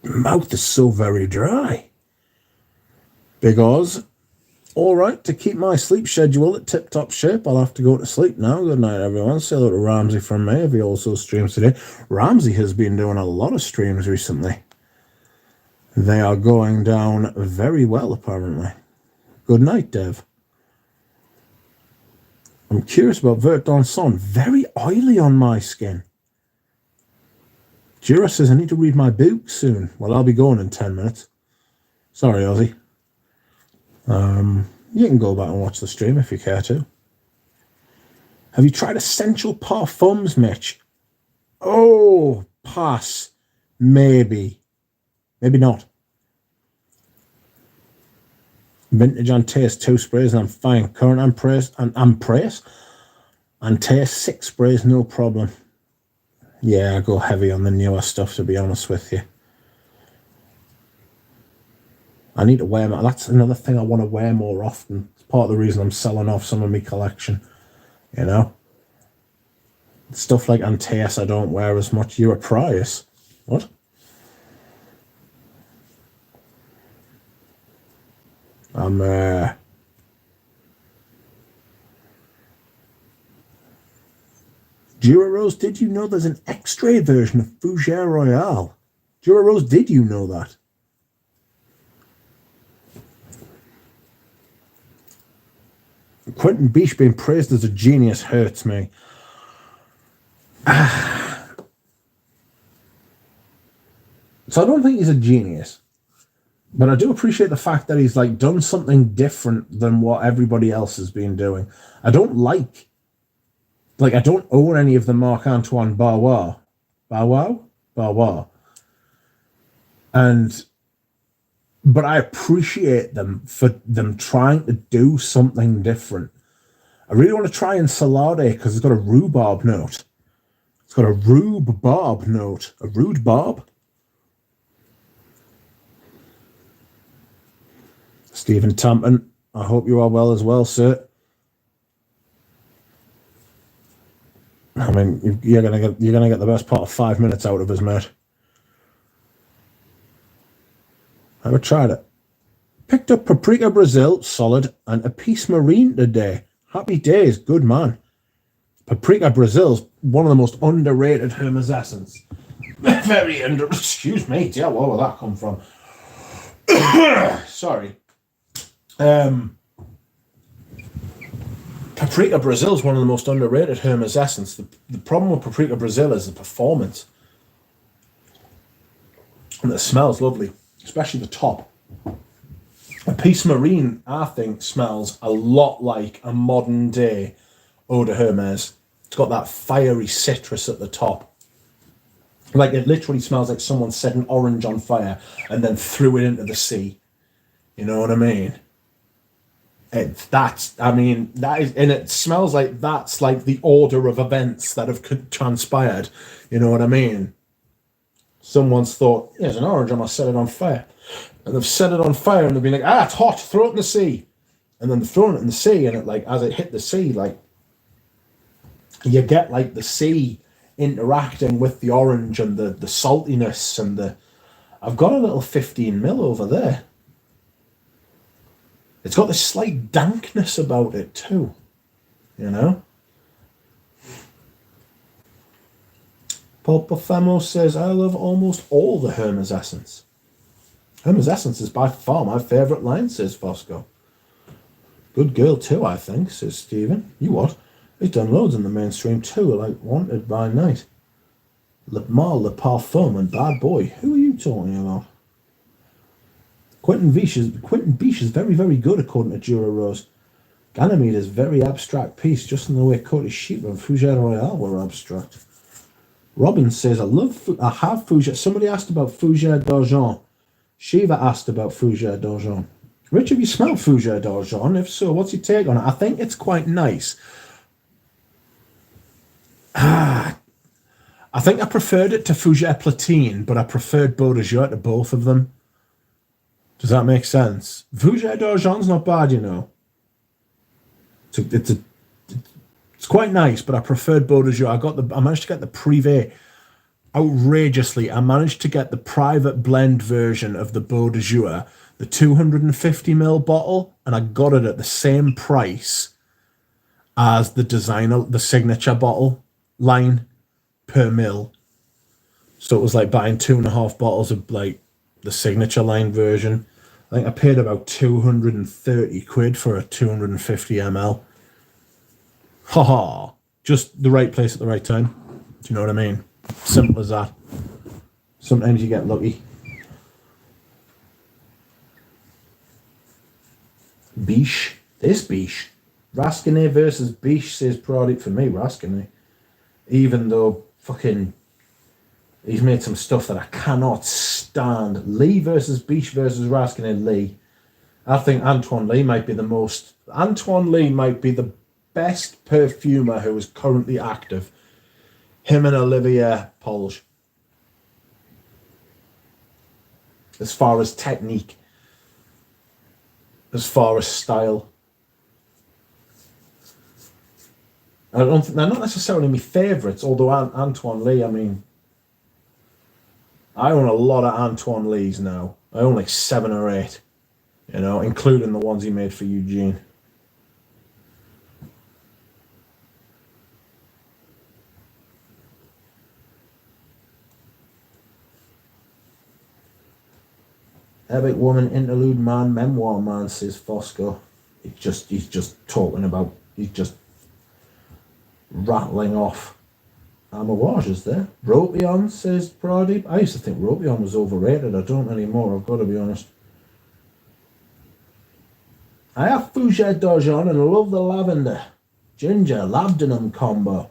S1: My mouth is so very dry. Big Oz. All right, to keep my sleep schedule at tip-top shape, I'll have to go to sleep now. Good night, everyone. Say hello to Ramsey from me if he also streams today. Ramsey has been doing a lot of streams recently. They are going down very well, apparently. Good night, Dev. I'm curious about Vert Dansant. Very oily on my skin. Jura says I need to read my book soon. Well, I'll be going in 10 minutes. Sorry, Ozzy. You can go back and watch the stream if you care to. Have you tried Essential Parfums, Mitch? Oh, pass. Maybe. Maybe not. Vintage Antaeus 2 sprays and I'm fine. Current Antaeus and taste 6 sprays, no problem. Yeah, I go heavy on the newer stuff, to be honest with you. I need to wear more. That's another thing I want to wear more often. It's part of the reason I'm selling off some of my collection. You know? Stuff like Antaeus I don't wear as much. You're a price. What? Jura Rose, did you know there's an X-ray version of Fougère Royale? Jura Rose, did you know that? Quentin Beach being praised as a genius hurts me. So I don't think he's a genius. But I do appreciate the fact that he's like done something different than what everybody else has been doing. I don't I don't own any of the Marc-Antoine Barrois. Barrois. But I appreciate them for them trying to do something different. I really want to try Ensalade because it's got a rhubarb note. It's got a rhubarb note. A rude barb? Stephen Tampton, I hope you are well as well, sir. I mean, you're gonna get the best part of 5 minutes out of us, mate. I haven't tried it. Picked up Paprika Brazil, solid, and a Peace Marine today. Happy days, good man. Paprika Brazil's one of the most underrated Hermes Essence. Very excuse me, yeah, where will that come from? Sorry. Paprika Brazil is one of the most underrated Hermes Essence. The problem with Paprika Brazil is the performance. And it smells lovely, especially the top. A Peace Marine, I think, smells a lot like a modern day Eau de Hermes. It's got that fiery citrus at the top. Like, it literally smells like someone set an orange on fire and then threw it into the sea. You know what I mean? And it smells like that's like the order of events that have transpired. You know what I mean? Someone's thought, there's an orange, I must set it on fire. And they've set it on fire and they've been like, it's hot, throw it in the sea. And then they've thrown it in the sea, and it, like, as it hit the sea, like, you get like the sea interacting with the orange and the saltiness and the... I've got a little 15ml over there. It's got this slight dankness about it too, you know? Paul Pafemo says, I love almost all the Hermes Essence. Hermes Essence is by far my favourite line, says Fosco. Good girl too, I think, says Stephen. You what? He's done loads in the mainstream too, like Wanted by Night, Le Mal, Le Parfum, and Bad Boy. Who are you talking about? Quentin Biche is very, very good, according to Jura Rose. Ganymede is very abstract piece, just in the way Coty Sheep and Fougère Royale were abstract. Robin says, I have Fougère. Somebody asked about Fougère d'Argent. Shiva asked about Fougère d'Argent. Rich, have you smelled Fougère d'Argent? If so, what's your take on it? I think it's quite nice. I think I preferred it to Fougère Platine, but I preferred Beau de Jour to both of them. Does that make sense? Fougère d'Argent's not bad, you know. It's quite nice, but I preferred Beau de Jour. I managed to get the Privé outrageously. I managed to get the private blend version of the Beau de Jour, the 250ml bottle, and I got it at the same price as the designer, the signature bottle line per mil. So it was like buying 2.5 bottles of like the signature line version. I think I paid about 230 quid for a 250ml. Haha, just the right place at the right time. Do you know what I mean? Simple as that. Sometimes you get lucky. Biche. This Biche. Rasconnay versus Biche, says product for me, Rasconnay. Even though fucking he's made some stuff that I cannot stand. Lee versus Biche versus Rasconnay Lee. I think Antoine Lee might be the best perfumer who is currently active. Him and Olivier Polge. As far as technique. As far as style. I don't think they're not necessarily my favourites, although Antoine Lee, I mean, I own a lot of Antoine Lees now. I own like 7 or 8, you know, including the ones he made for Eugene. Epic Woman, Interlude Man, Memoir Man, says Fosco. He's just talking about, he's just rattling off Amouages there. Ropion, says Pradeep. I used to think Ropion was overrated. I don't anymore, I've got to be honest. I have Fougère d'Argent and I love the lavender. Ginger, labdanum combo.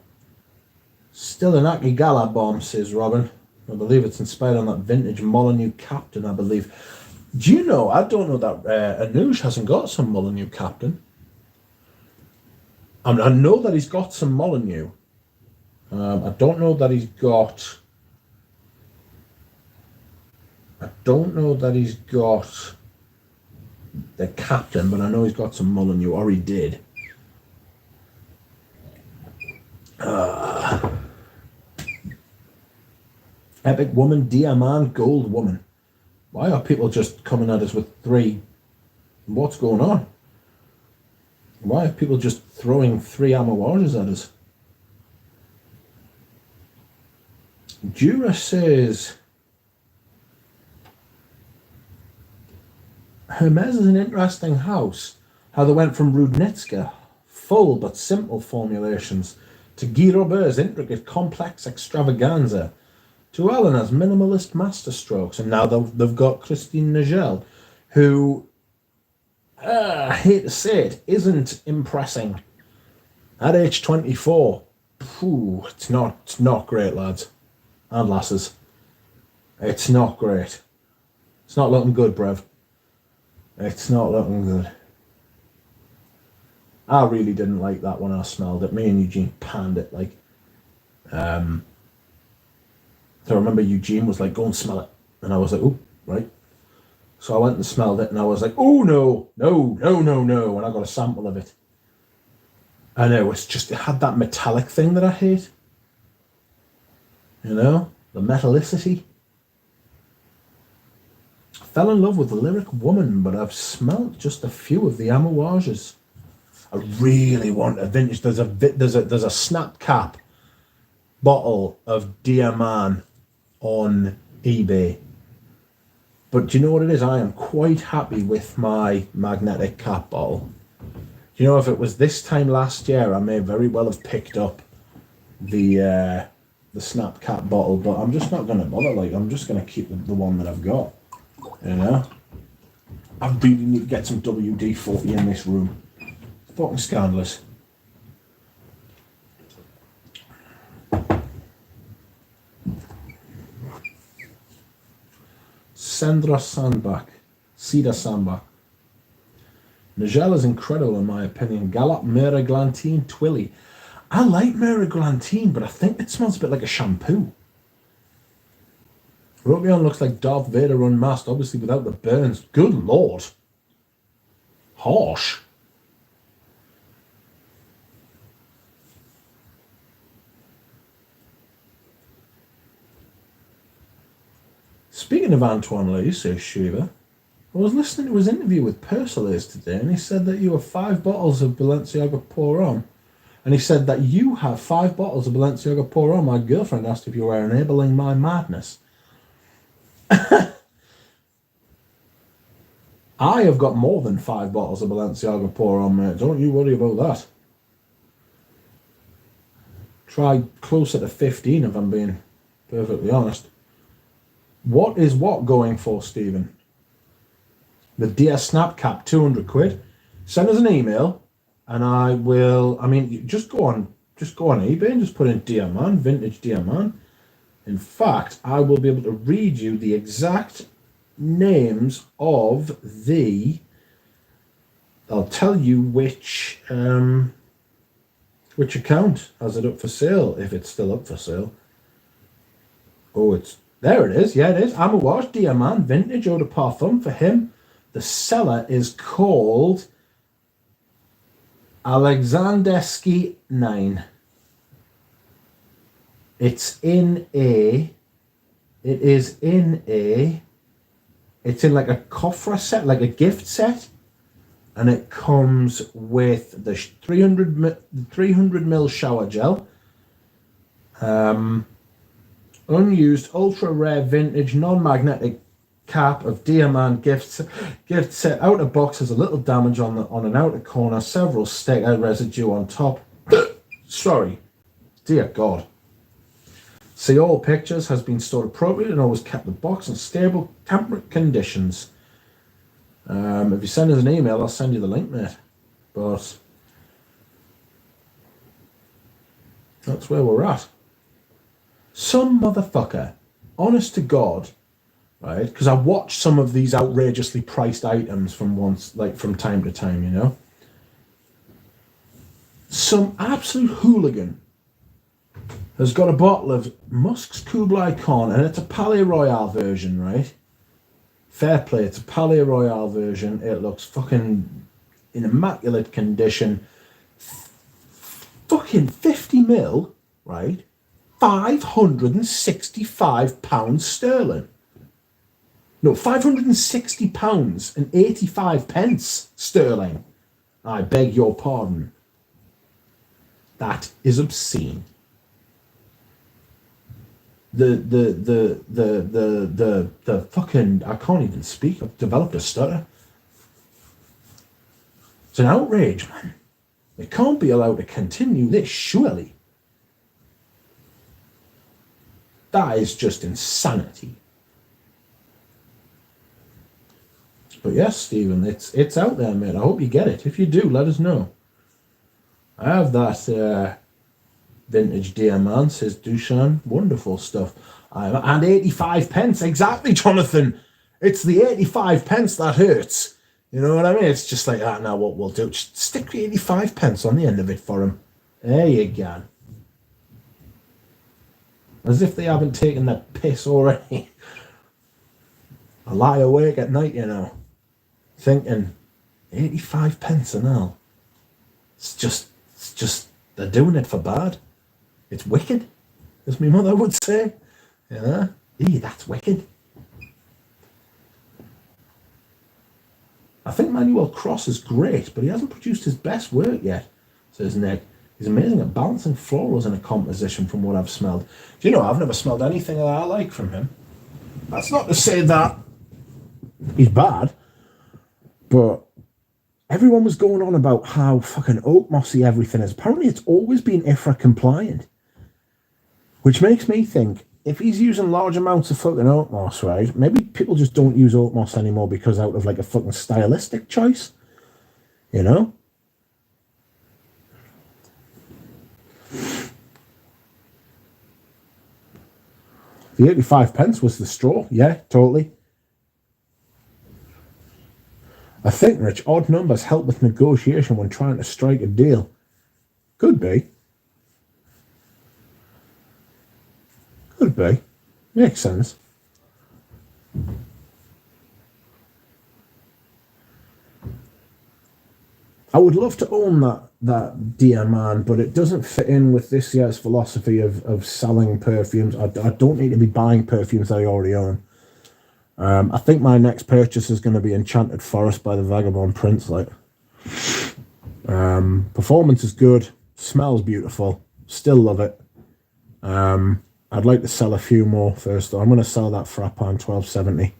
S1: Still an Aki Gala bomb, says Robin. I believe it's inspired on that vintage Molyneux Captain, I believe. Do you know, I don't know that Anoush hasn't got some Molyneux Captain. I know that he's got some Molyneux. I don't know that he's got. I don't know that he's got the Captain, but I know he's got some Molyneux, or he did. Epic Woman, Diamant, Gold Woman. Why are people just coming at us with 3? What's going on? Why are people just throwing 3 Amouages at us? Jura says Hermes is an interesting house. How they went from Rudnitska, full but simple formulations, to Guy Robert's intricate, complex extravaganza, to Eleanor's minimalist masterstrokes, and now they've got Christine Nagel, who, I hate to say it, isn't impressing. At age 24, it's not great, lads and lasses. It's not great. It's not looking good, bruv. It's not looking good. I really didn't like that when I smelled it. Me and Eugene panned it like. So I remember Eugene was like, "Go and smell it," and I was like, "Oh, right." So I went and smelled it, and I was like, "Oh no, and I got a sample of it, and it had that metallic thing that I hate. You know, the metallicity. I fell in love with the Lyric Woman, but I've smelt just a few of the Amouages. I really want a vintage. There's a snap cap bottle of Diamant on eBay. But do you know what it is? I am quite happy with my magnetic cap bottle. You know, if it was this time last year, I may very well have picked up the snap cap bottle, but I'm just not going to bother. Like, I'm just going to keep the one that I've got. You know, I really need to get some WD-40 in this room. It's fucking scandalous. Sandra Sandbach. Nagel is incredible in my opinion. Galop Meraglantine Twilly. I like Meraglantine, but I think it smells a bit like a shampoo. Robion looks like Darth Vader unmasked, obviously without the burns. Good lord. Harsh. Speaking of Antoine Lee, says Shiva, I was listening to his interview with Persolaise today, and he said that you have 5 bottles of Balenciaga Pour Homme. And he said that you have 5 bottles of Balenciaga Pour Homme. My girlfriend asked if you were enabling my madness. I have got more than 5 bottles of Balenciaga Pour Homme, mate. Don't you worry about that. Try closer to 15 if I'm being perfectly honest. What is what going for, Stephen? The Dear Snapcap, 200 quid. Send us an email and I will, just go on eBay and just put in Diamant, vintage Diamant. In fact, I will be able to read you the exact names of I'll tell you which account has it up for sale, if it's still up for sale. Oh, there it is. Yeah, it is. Amouage Diamant Vintage Eau de Parfum for him. The seller is called Alexandersky 9. It's in like a coffre set, like a gift set, and it comes with the 300 ml shower gel, unused ultra rare vintage non-magnetic cap of Diamant gift set. Outer box has a little damage on an outer corner, several stakeout residue on top. Sorry, dear God. See all pictures, has been stored appropriately and always kept the box in stable temperate conditions. If you send us an email, I'll send you the link, mate. But that's where we're at. Some motherfucker, honest to God, right? Because I watch some of these outrageously priced items from time to time, you know. Some absolute hooligan has got a bottle of Musk's Kublai Khan, and it's a Palais Royale version, right? Fair play, it's a Palais Royale version. It looks fucking in immaculate condition. Fucking 50 mil, right? £565 sterling. No, £560 and 85 pence sterling. I beg your pardon. That is obscene. The fucking, I can't even speak. I've developed a stutter. It's an outrage, man. They can't be allowed to continue this, surely. That is just insanity. But yes, Stephen, it's out there, mate. I hope you get it. If you do, let us know. I have that vintage Diamant, says Dushan. Wonderful stuff. And 85 pence, exactly, Jonathan. It's the 85 pence that hurts. You know what I mean? It's just like, now what we'll do, just stick the 85 pence on the end of it for him. There you go. As if they haven't taken that piss already. I lie awake at night, you know, thinking, 85 pence an hour. It's just, they're doing it for bad. It's wicked, as my mother would say. You know? That's wicked. I think Manuel Cross is great, but he hasn't produced his best work yet, says Nick. He's amazing at balancing florals in a composition from what I've smelled. Do you know, I've never smelled anything that I like from him. That's not to say that he's bad, but everyone was going on about how fucking oak mossy everything is. Apparently it's always been IFRA compliant, which makes me think, if he's using large amounts of fucking oak moss, right, maybe people just don't use oak moss anymore because out of like a fucking stylistic choice, you know? The 85 pence was the straw. Yeah, totally. I think, Rich, odd numbers help with negotiation when trying to strike a deal. Could be. Could be. Makes sense. I would love to own that Diamant, but it doesn't fit in with this year's philosophy of selling perfumes. I don't need to be buying perfumes that I already own. I think my next purchase is going to be Enchanted Forest by the Vagabond Prince. Like, performance is good, smells beautiful, still love it. I'd like to sell a few more first, though. I'm going to sell that Frappin 1270.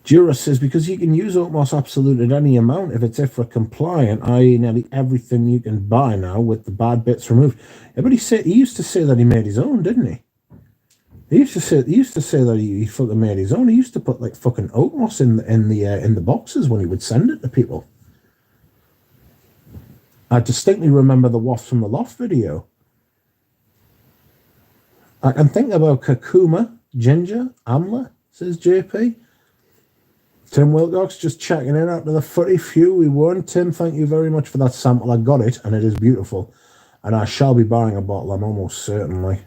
S1: Jura says, because you can use oak moss absolute at any amount if it's IFRA compliant, i.e. nearly everything you can buy now with the bad bits removed. Yeah, but he used to say that he made his own, didn't he? He used to say that he fucking made his own. He used to put like fucking oak moss in the boxes when he would send it to people. I distinctly remember the Waft from the Loft video. I can think about Kakuma, Ginger, Amla, says JP. Tim Wilcox just checking in after the footy. Phew, we won. Tim, thank you very much for that sample. I got it, and it is beautiful. And I shall be buying a bottle, I'm almost certainly.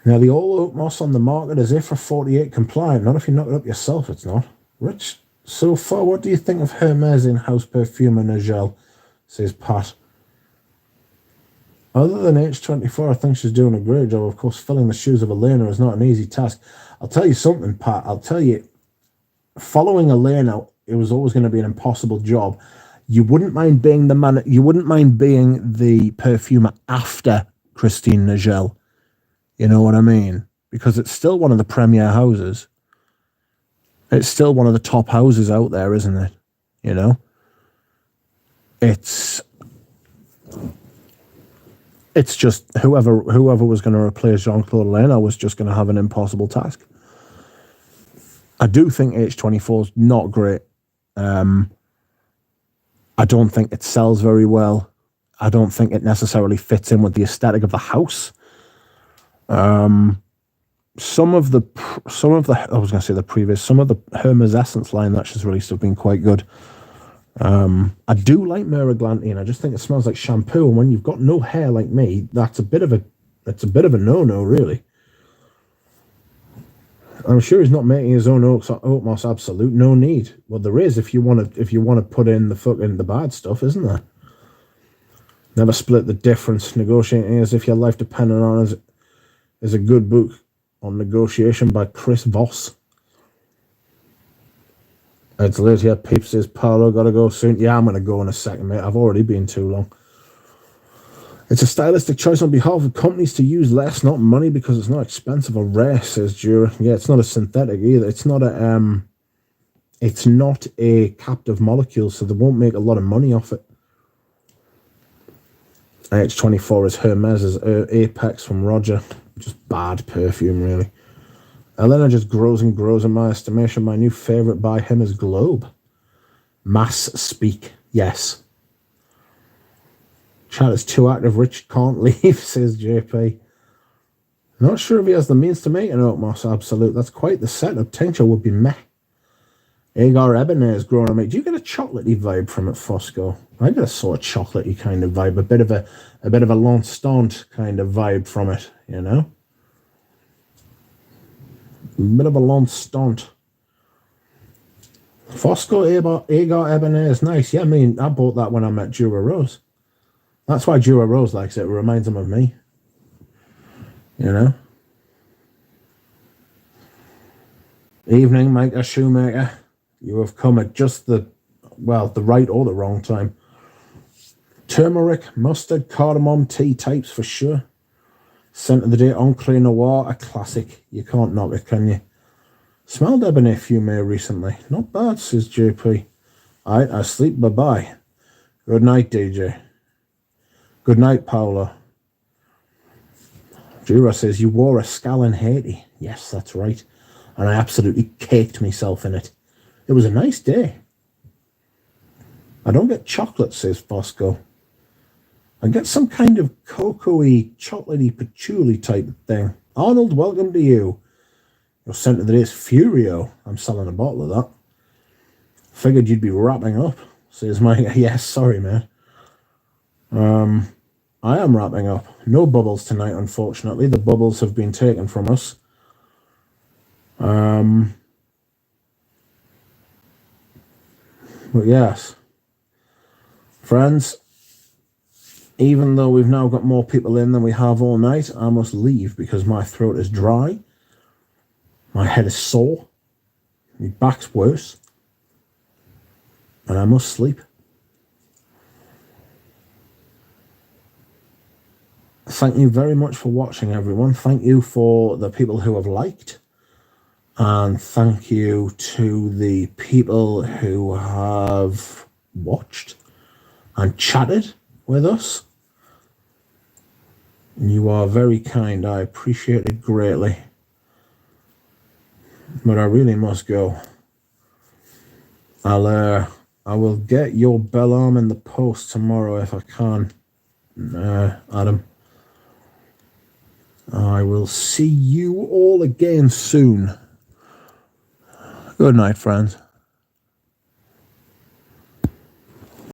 S1: Now, the all oak moss on the market is IFRA 48 compliant. Not if you knock it up yourself, it's not. Rich, so far, what do you think of Hermes in-house perfume and Nigel, says Pat. Other than H24, I think she's doing a great job. Of course, filling the shoes of Elena is not an easy task. I'll tell you something, Pat. I'll tell you, following Elena, it was always going to be an impossible job. You wouldn't mind being the man. You wouldn't mind being the perfumer after Christine Nigel. You know what I mean? Because it's still one of the premier houses. It's still one of the top houses out there, isn't it? You know? It's just whoever was going to replace Jean-Claude Elena was just going to have an impossible task. I do think H24 is not great. I don't think it sells very well. I don't think it necessarily fits in with the aesthetic of the house. some of the I was going to say the previous, some of the Hermes Essence line that she's released have been quite good. I do like Miraglantine. I just think it smells like shampoo, and when you've got no hair like me, that's a bit of a no-no, really. I'm sure he's not making his own oat moss absolute. No need. Well, there is if you want to put in the bad stuff, isn't there? Never split the difference. Negotiating as if your life depended on it is a good book on negotiation by Chris Voss. It's late here. Peeps says, Paolo, gotta go soon. Yeah, I'm gonna go in a second, mate. I've already been too long. It's a stylistic choice on behalf of companies to use less, not money, because it's not expensive or rare, says Jura. Yeah, it's not a synthetic either. It's not a captive molecule, so they won't make a lot of money off it. H24 is Hermes' Apex from Roger. Just bad perfume, really. Elena just grows and grows in my estimation. My new favourite by him is Globe. Mass Speak, yes. Chat is too active, Rich can't leave, says JP. Not sure if he has the means to make an oat moss absolute. That's quite the setup. Tincture would be meh. Agar Ebony is growing on me. Do you get a chocolatey vibe from it, Fosco? I get a sort of chocolatey kind of vibe, a bit of a L'Instant kind of vibe from it, you know? A bit of a L'Instant. Fosco Agar Ebony is nice. Yeah, I mean, I bought that when I met Jura Rose. That's why Jura Rose likes it. It reminds him of me. You know? Evening, Micah Shoemaker. You have come at just the right or the wrong time. Turmeric, mustard, cardamom, tea types for sure. Scent of the day, Encre Noir, a classic. You can't knock it, can you? Smelled Ebony Fume recently. Not bad, says JP. Alright, I sleep, bye-bye. Good night, DJ. Good night, Paolo. Jura says, you wore a Scallon Haiti. Yes, that's right. And I absolutely caked myself in it. It was a nice day. I don't get chocolate, says Fosco. I get some kind of cocoa-y, chocolatey, patchouli type thing. Arnold, welcome to you. Your scent of the day is Furio. I'm selling a bottle of that. Figured you'd be wrapping up, says Mike. Yes, sorry, man. I am wrapping up. No bubbles tonight, unfortunately. The bubbles have been taken from us. But yes. Friends, even though we've now got more people in than we have all night, I must leave because my throat is dry. My head is sore. My back's worse. And I must sleep. Thank you very much for watching, everyone. Thank you for the people who have liked. And thank you to the people who have watched and chatted with us. You are very kind. I appreciate it greatly. But I really must go. I will get your bell arm in the post tomorrow if I can, Adam. I will see you all again soon. Good night, friends.